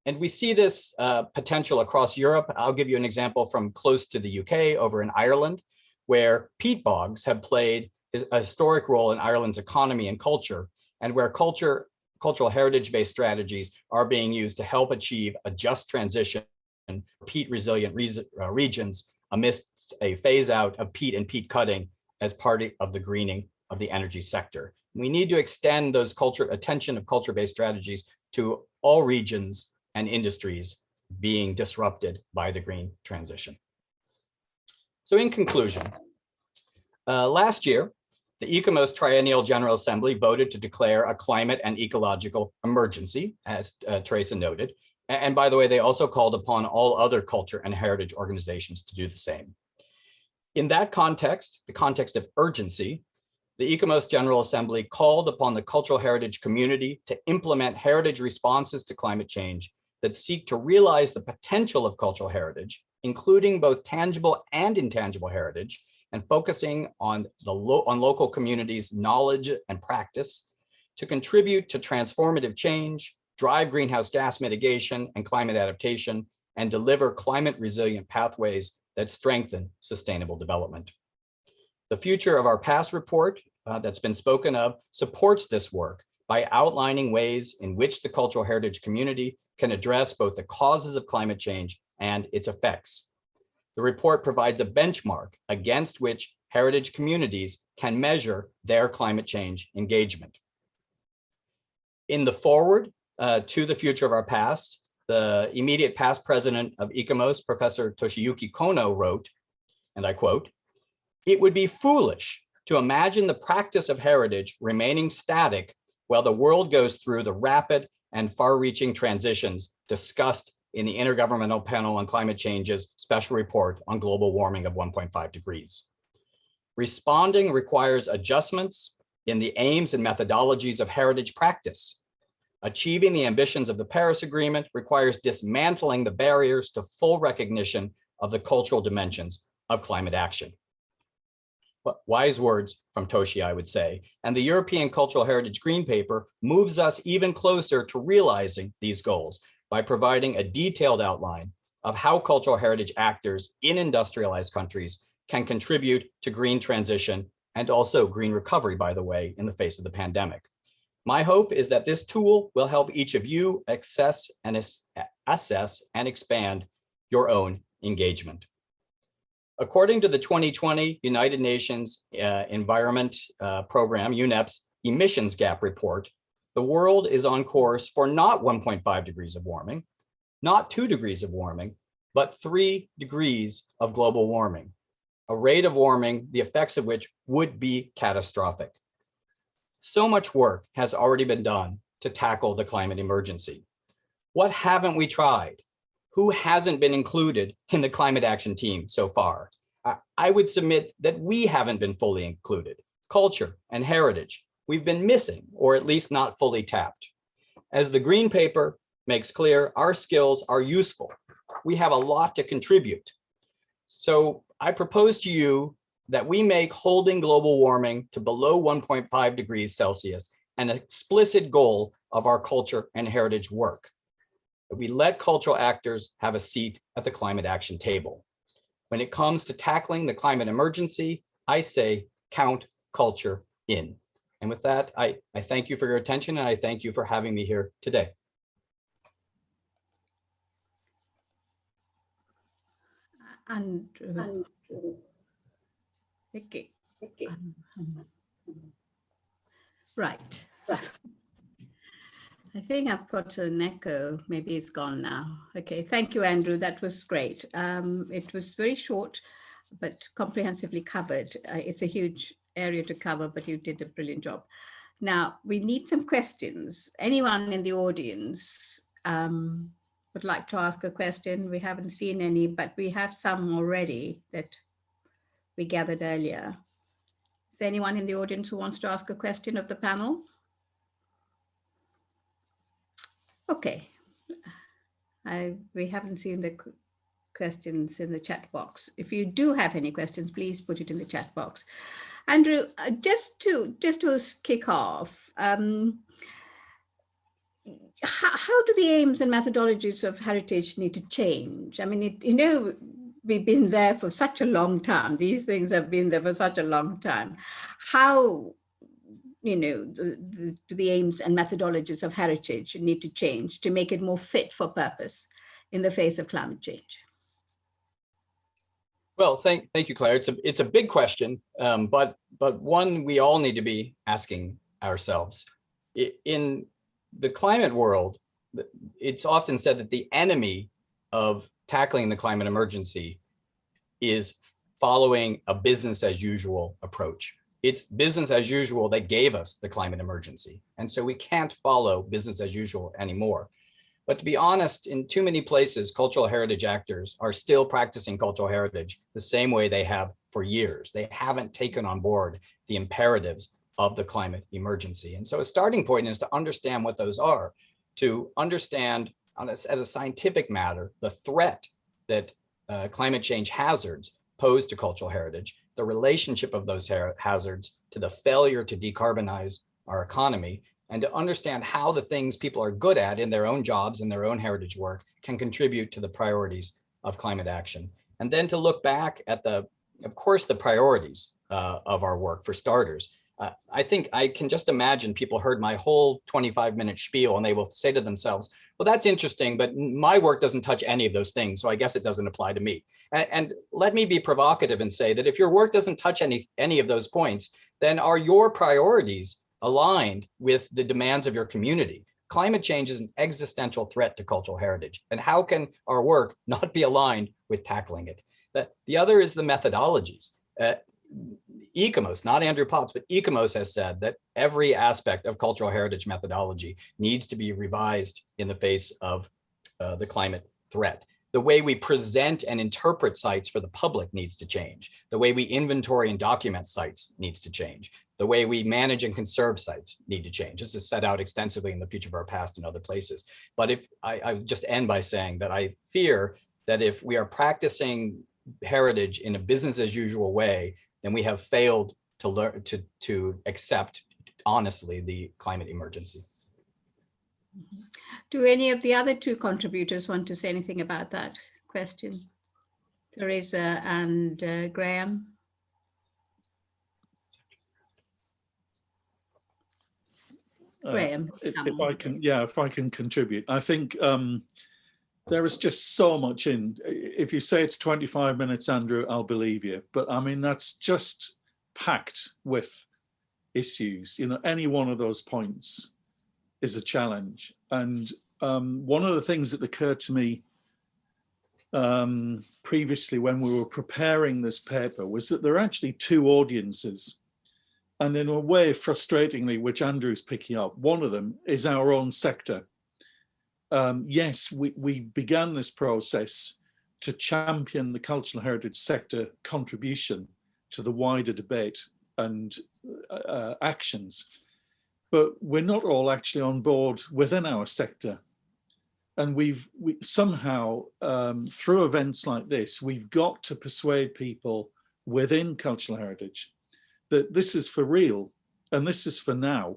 And we see this potential across Europe. I'll give you an example from close to the UK, over in Ireland, where peat bogs have played a historic role in Ireland's economy and culture, and where cultural heritage-based strategies are being used to help achieve a just transition for peat-resilient regions amidst a phase-out of peat and peat cutting as part of the greening of the energy sector. We need to extend those attention of culture-based strategies to all regions and industries being disrupted by the green transition. So in conclusion, last year, the ICOMOS Triennial General Assembly voted to declare a climate and ecological emergency, as Teresa noted. And by the way, they also called upon all other culture and heritage organizations to do the same. In that context, the context of urgency, the ICOMOS General Assembly called upon the cultural heritage community to implement heritage responses to climate change that seek to realize the potential of cultural heritage, including both tangible and intangible heritage, and focusing on local communities' knowledge and practice to contribute to transformative change, drive greenhouse gas mitigation and climate adaptation, and deliver climate resilient pathways that strengthen sustainable development. The Future of Our Past report that's been spoken of supports this work by outlining ways in which the cultural heritage community can address both the causes of climate change and its effects. The report provides a benchmark against which heritage communities can measure their climate change engagement. In the foreword to The Future of Our Past, the immediate past president of ICOMOS, Professor Toshiyuki Kono, wrote, and I quote, "It would be foolish to imagine the practice of heritage remaining static while the world goes through the rapid and far-reaching transitions discussed in the Intergovernmental Panel on Climate Change's special report on global warming of 1.5 degrees. Responding requires adjustments in the aims and methodologies of heritage practice. Achieving the ambitions of the Paris Agreement requires dismantling the barriers to full recognition of the cultural dimensions of climate action. Wise words from Toshi, I would say. And the European Cultural Heritage Green Paper moves us even closer to realizing these goals by providing a detailed outline of how cultural heritage actors in industrialized countries can contribute to green transition and also green recovery, by the way, in the face of the pandemic. My hope is that this tool will help each of you assess and expand your own engagement. According to the 2020 United Nations Environment Program, UNEP's emissions gap report, the world is on course for not 1.5 degrees of warming, not 2 degrees of warming, but 3 degrees of global warming, a rate of warming, the effects of which would be catastrophic. So much work has already been done to tackle the climate emergency. What haven't we tried? Who hasn't been included in the climate action team so far? I would submit that we haven't been fully included. Culture and heritage, we've been missing, or at least not fully tapped. As the Green Paper makes clear, our skills are useful. We have a lot to contribute. So I propose to you that we make holding global warming to below 1.5 degrees Celsius an explicit goal of our culture and heritage work. That we let cultural actors have a seat at the climate action table. When it comes to tackling the climate emergency, I say count culture in. And with that, I thank you for your attention, and I thank you for having me here today. Okay. Right. I think I've got an echo. Maybe it's gone now. Okay, thank you, Andrew. That was great. It was very short, but comprehensively covered. It's a huge area to cover, but you did a brilliant job. Now, we need some questions. Anyone in the audience would like to ask a question? We haven't seen any, but we have some already that we gathered earlier. Is there anyone in the audience who wants to ask a question of the panel? Okay, we haven't seen the questions in the chat box. If you do have any questions, please put it in the chat box. Andrew, just to kick off, how do the aims and methodologies of heritage need to change? I mean, we've been there for such a long time. These things have been there for such a long time. How, the aims and methodologies of heritage need to change to make it more fit for purpose in the face of climate change? Well, thank you, Clara. It's a big question, but one we all need to be asking ourselves. In the climate world, it's often said that the enemy of tackling the climate emergency is following a business as usual approach. It's business as usual that gave us the climate emergency. And so we can't follow business as usual anymore. But to be honest, in too many places, cultural heritage actors are still practicing cultural heritage the same way they have for years. They haven't taken on board the imperatives of the climate emergency. And so a starting point is to understand what those are, to understand as a scientific matter, the threat that climate change hazards pose to cultural heritage, the relationship of those hazards to the failure to decarbonize our economy, and to understand how the things people are good at in their own jobs and their own heritage work can contribute to the priorities of climate action. And then to look back at of course, the priorities of our work for starters. I think I can just imagine people heard my whole 25-minute spiel and they will say to themselves, well, that's interesting, but my work doesn't touch any of those things, so I guess it doesn't apply to me. And let me be provocative and say that if your work doesn't touch any of those points, then are your priorities aligned with the demands of your community? Climate change is an existential threat to cultural heritage. And how can our work not be aligned with tackling it? The other is the methodologies. ICOMOS, not Andrew Potts, but ICOMOS has said that every aspect of cultural heritage methodology needs to be revised in the face of the climate threat. The way we present and interpret sites for the public needs to change. The way we inventory and document sites needs to change. The way we manage and conserve sites need to change. This is set out extensively in the Future of Our Past and other places. But if I just end by saying that I fear that if we are practicing heritage in a business as usual way, then we have failed to learn to accept honestly the climate emergency. Do any of the other two contributors want to say anything about that question? Teresa and Graham? Graham, if I can contribute, I think there is just so much in. If you say it's 25 minutes, Andrew, I'll believe you. But I mean, that's just packed with issues. You know, any one of those points is a challenge. And one of the things that occurred to me previously when we were preparing this paper was that there are actually two audiences. And in a way, frustratingly, which Andrew's picking up, one of them is our own sector. Yes, we began this process to champion the cultural heritage sector contribution to the wider debate and actions, but we're not all actually on board within our sector. And we somehow, through events like this, we've got to persuade people within cultural heritage that this is for real and this is for now.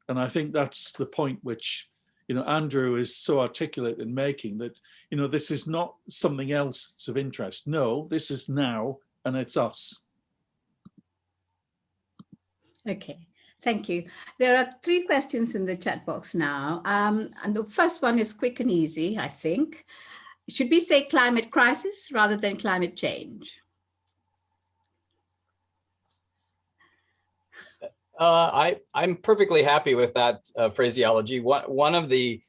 And I think that's the point which, you know, Andrew is so articulate in making, that, you know, this is not something else that's of interest. No, this is now and it's us. Okay, thank you. There are 3 questions in the chat box now. And the first one is quick and easy, I think. Should we say climate crisis rather than climate change? I'm perfectly happy with that phraseology. One of the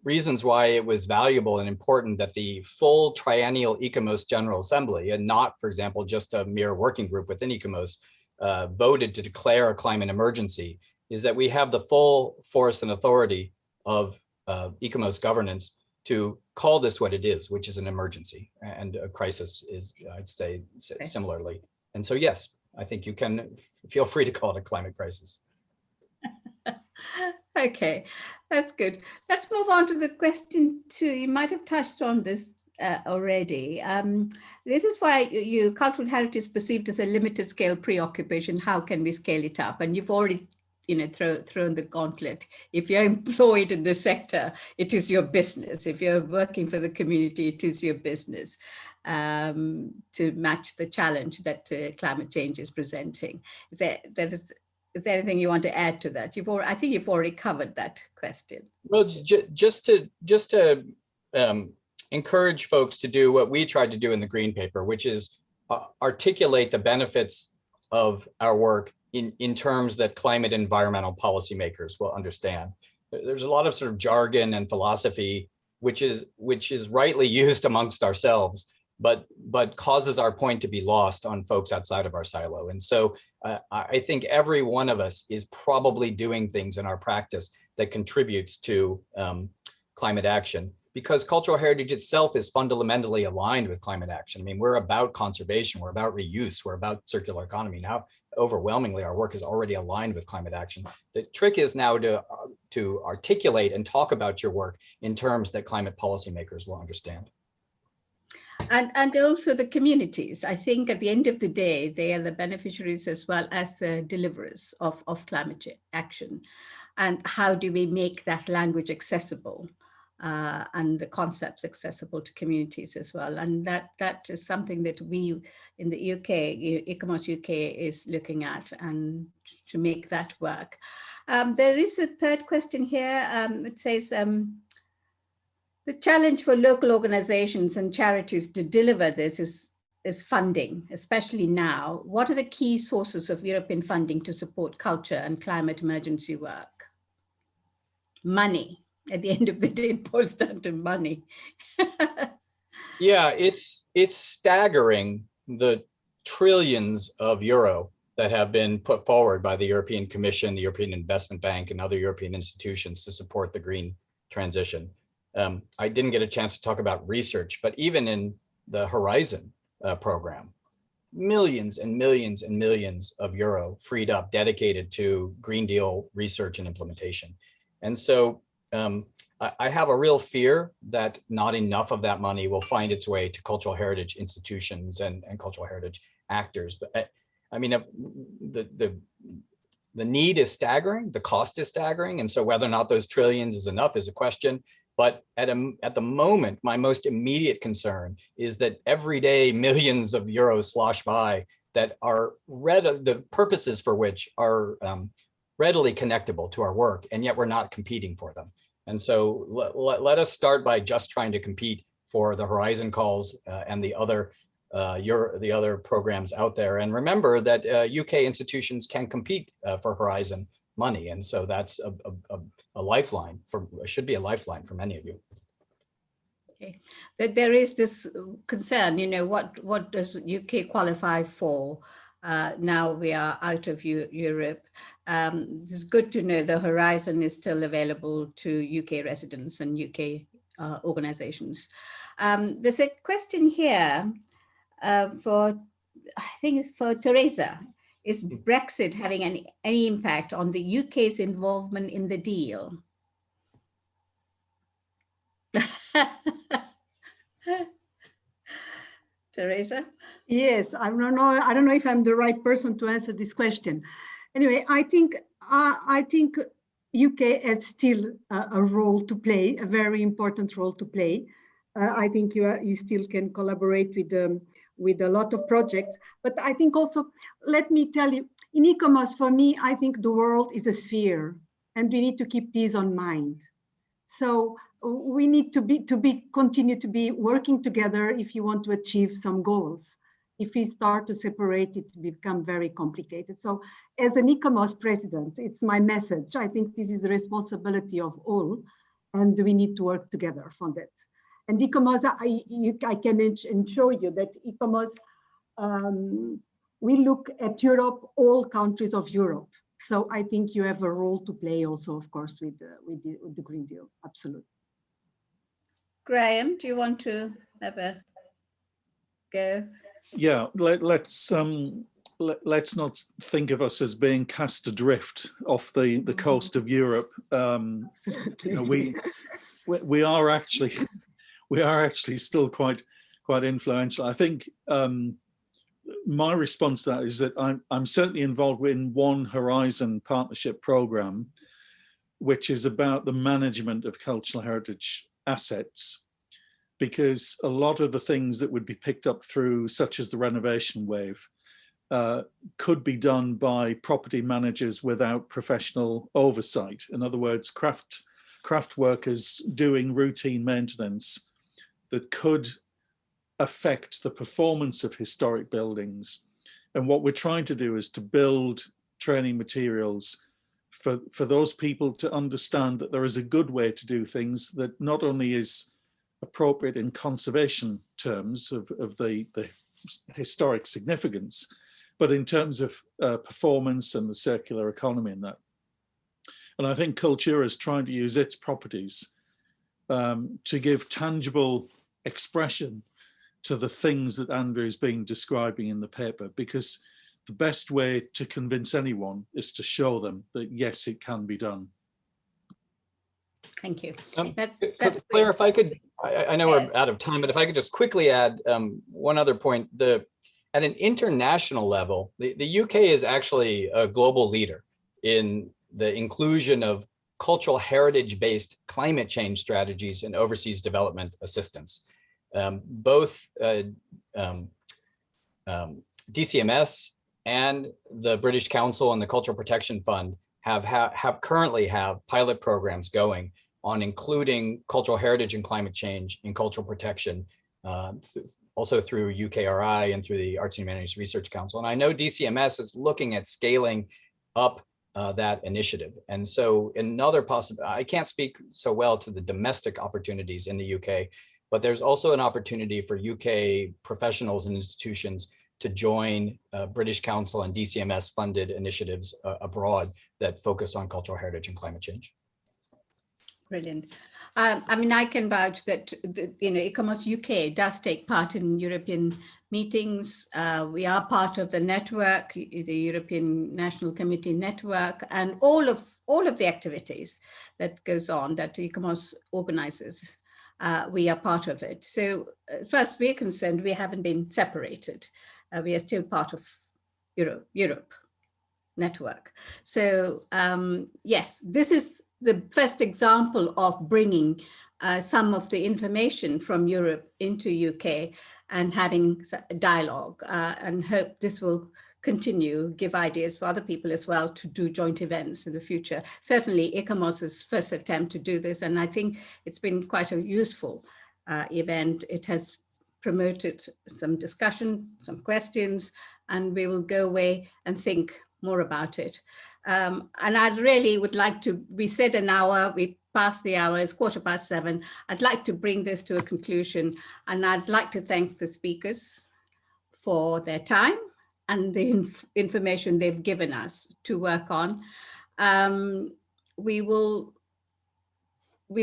reasons why it was valuable and important that the full triennial ICOMOS General Assembly, and not, for example, just a mere working group within ICOMOS, voted to declare a climate emergency, is that we have the full force and authority of ICOMOS governance to call this what it is, which is an emergency, and a crisis is, I'd say, similarly. And so, yes, I think you can feel free to call it a climate crisis. Okay, that's good. Let's move on to the question 2. You might have touched on this already. This is why cultural heritage is perceived as a limited scale preoccupation. How can we scale it up? And you've already, you know, thrown the gauntlet. If you're employed in the sector, it is your business. If you're working for the community, it is your business to match the challenge that climate change is presenting. Is there anything you want to add to that? I think you've already covered that question. Well, just to encourage folks to do what we tried to do in the green paper, which is articulate the benefits of our work in terms that climate and environmental policymakers will understand. There's a lot of sort of jargon and philosophy, which is rightly used amongst ourselves, but causes our point to be lost on folks outside of our silo. And so I think every one of us is probably doing things in our practice that contributes to climate action, because cultural heritage itself is fundamentally aligned with climate action. I mean, we're about conservation, we're about reuse, we're about circular economy. Now, overwhelmingly, our work is already aligned with climate action. The trick is now to articulate and talk about your work in terms that climate policymakers will understand. And also the communities. I think at the end of the day, they are the beneficiaries as well as the deliverers of climate action. And how do we make that language accessible and the concepts accessible to communities as well? And that is something that we in the UK, ICOMOS-UK is looking at, and to make that work. There is a third question here. It says, the challenge for local organizations and charities to deliver this is funding, especially now. What are the key sources of European funding to support culture and climate emergency work? Money. At the end of the day, it boils down to money. Yeah, it's staggering, the trillions of euro that have been put forward by the European Commission, the European Investment Bank, and other European institutions to support the green transition. I didn't get a chance to talk about research, but even in the Horizon program, millions and millions and millions of euro freed up, dedicated to Green Deal research and implementation. And so I have a real fear that not enough of that money will find its way to cultural heritage institutions and cultural heritage actors. But I mean, the need is staggering, the cost is staggering. And so whether or not those trillions is enough is a question. But at the moment, my most immediate concern is that every day millions of euros slosh by that are the purposes for which are readily connectable to our work, and yet we're not competing for them. And so let us start by just trying to compete for the Horizon calls and the other programs out there. And remember that UK institutions can compete for Horizon money. And so that's a lifeline should be a lifeline for many of you. Okay, but there is this concern, you know, what does UK qualify for? Now we are out of Europe. It's good to know the Horizon is still available to UK residents and UK organizations. There's a question here I think it's for Teresa. Is Brexit having any impact on the UK's involvement in the deal? Teresa? Yes, I don't know if I'm the right person to answer this question. Anyway, I think UK has still a role to play, a very important role to play. I think you still can collaborate with a lot of projects, but I think also, let me tell you, in ICOMOS, for me, I think the world is a sphere, and we need to keep this on mind. So we need to continue to be working together if you want to achieve some goals. If we start to separate, it will become very complicated. So as an ICOMOS president, it's my message. I think this is the responsibility of all, and we need to work together for that. And ICOMOS, I can ensure you that ICOMOS, we look at Europe, all countries of Europe. So I think you have a role to play also, of course, with the Green Deal, absolutely. Graham, do you want to have a go? Yeah, let's not think of us as being cast adrift off the coast of Europe. You know, we are actually still quite influential. I think my response to that is that I'm certainly involved in one Horizon partnership program, which is about the management of cultural heritage assets, because a lot of the things that would be picked up through, such as the renovation wave, could be done by property managers without professional oversight. In other words, craft workers doing routine maintenance that could affect the performance of historic buildings. And what we're trying to do is to build training materials for those people to understand that there is a good way to do things that not only is appropriate in conservation terms of the historic significance, but in terms of performance and the circular economy in that. And I think Cultura is trying to use its properties to give tangible expression to the things that Andrew's been describing in the paper, because the best way to convince anyone is to show them that yes, it can be done. Thank you. That's Clara, if I could, I know we're out of time, but if I could just quickly add one other point. At an international level, the UK is actually a global leader in the inclusion of cultural heritage-based climate change strategies and overseas development assistance. Both DCMS and the British Council and the Cultural Protection Fund currently have pilot programs going on including cultural heritage and climate change in cultural protection, also through UKRI and through the Arts and Humanities Research Council. And I know DCMS is looking at scaling up that initiative. And so another possibility, I can't speak so well to the domestic opportunities in the UK, but there's also an opportunity for UK professionals and institutions to join British Council and DCMS funded initiatives abroad that focus on cultural heritage and climate change. Brilliant. I mean, I can vouch that, ICOMOS UK does take part in European meetings. We are part of the network, the European National Committee network, and all of the activities that goes on that ICOMOS organizes. We are part of it. So as far as we're concerned, we haven't been separated. We are still part of Europe network. So yes, this is the first example of bringing some of the information from Europe into UK and having a dialogue, and hope this will continue, give ideas for other people as well to do joint events in the future. Certainly ICOMOS's first attempt to do this, and I think it's been quite a useful event. It has promoted some discussion, some questions, and we will go away and think more about it. And I really would like to, we said an hour, we passed the hour, it's 7:15. I'd like to bring this to a conclusion, and I'd like to thank the speakers for their time and the information they've given us to work on. We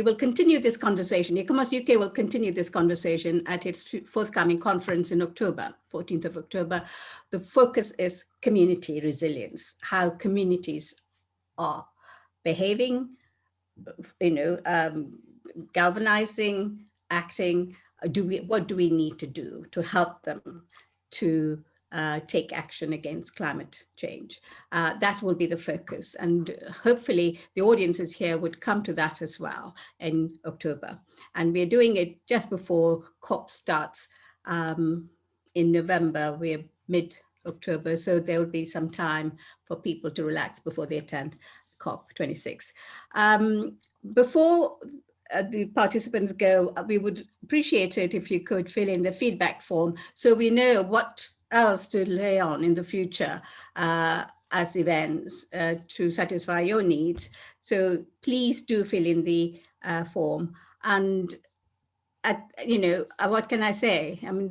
will continue this conversation. ICOMOS UK will continue this conversation at its forthcoming conference in October, 14th of October. The focus is community resilience, how communities are behaving, galvanizing, acting. What do we need to do to help them to take action against climate change? That will be the focus, and hopefully the audiences here would come to that as well in October. And we're doing it just before COP starts in November. We're mid-October, so there will be some time for people to relax before they attend COP26. Before the participants go, we would appreciate it if you could fill in the feedback form so we know what else to lay on in the future as events to satisfy your needs. So please do fill in the form. And what can I say? I mean,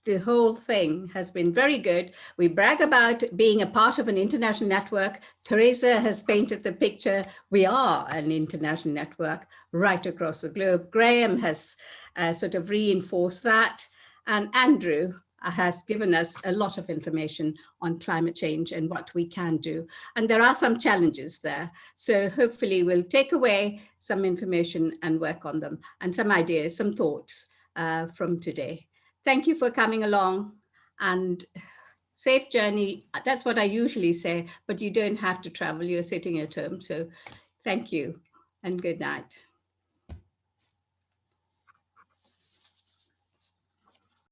the whole thing has been very good. We brag about being a part of an international network. Teresa has painted the picture. We are an international network right across the globe. Graham has sort of reinforced that. And Andrew has given us a lot of information on climate change and what we can do. And there are some challenges there. So hopefully we'll take away some information and work on them, and some ideas, some thoughts from today. Thank you for coming along, and safe journey. That's what I usually say, but you don't have to travel. You're sitting at home. So thank you and good night.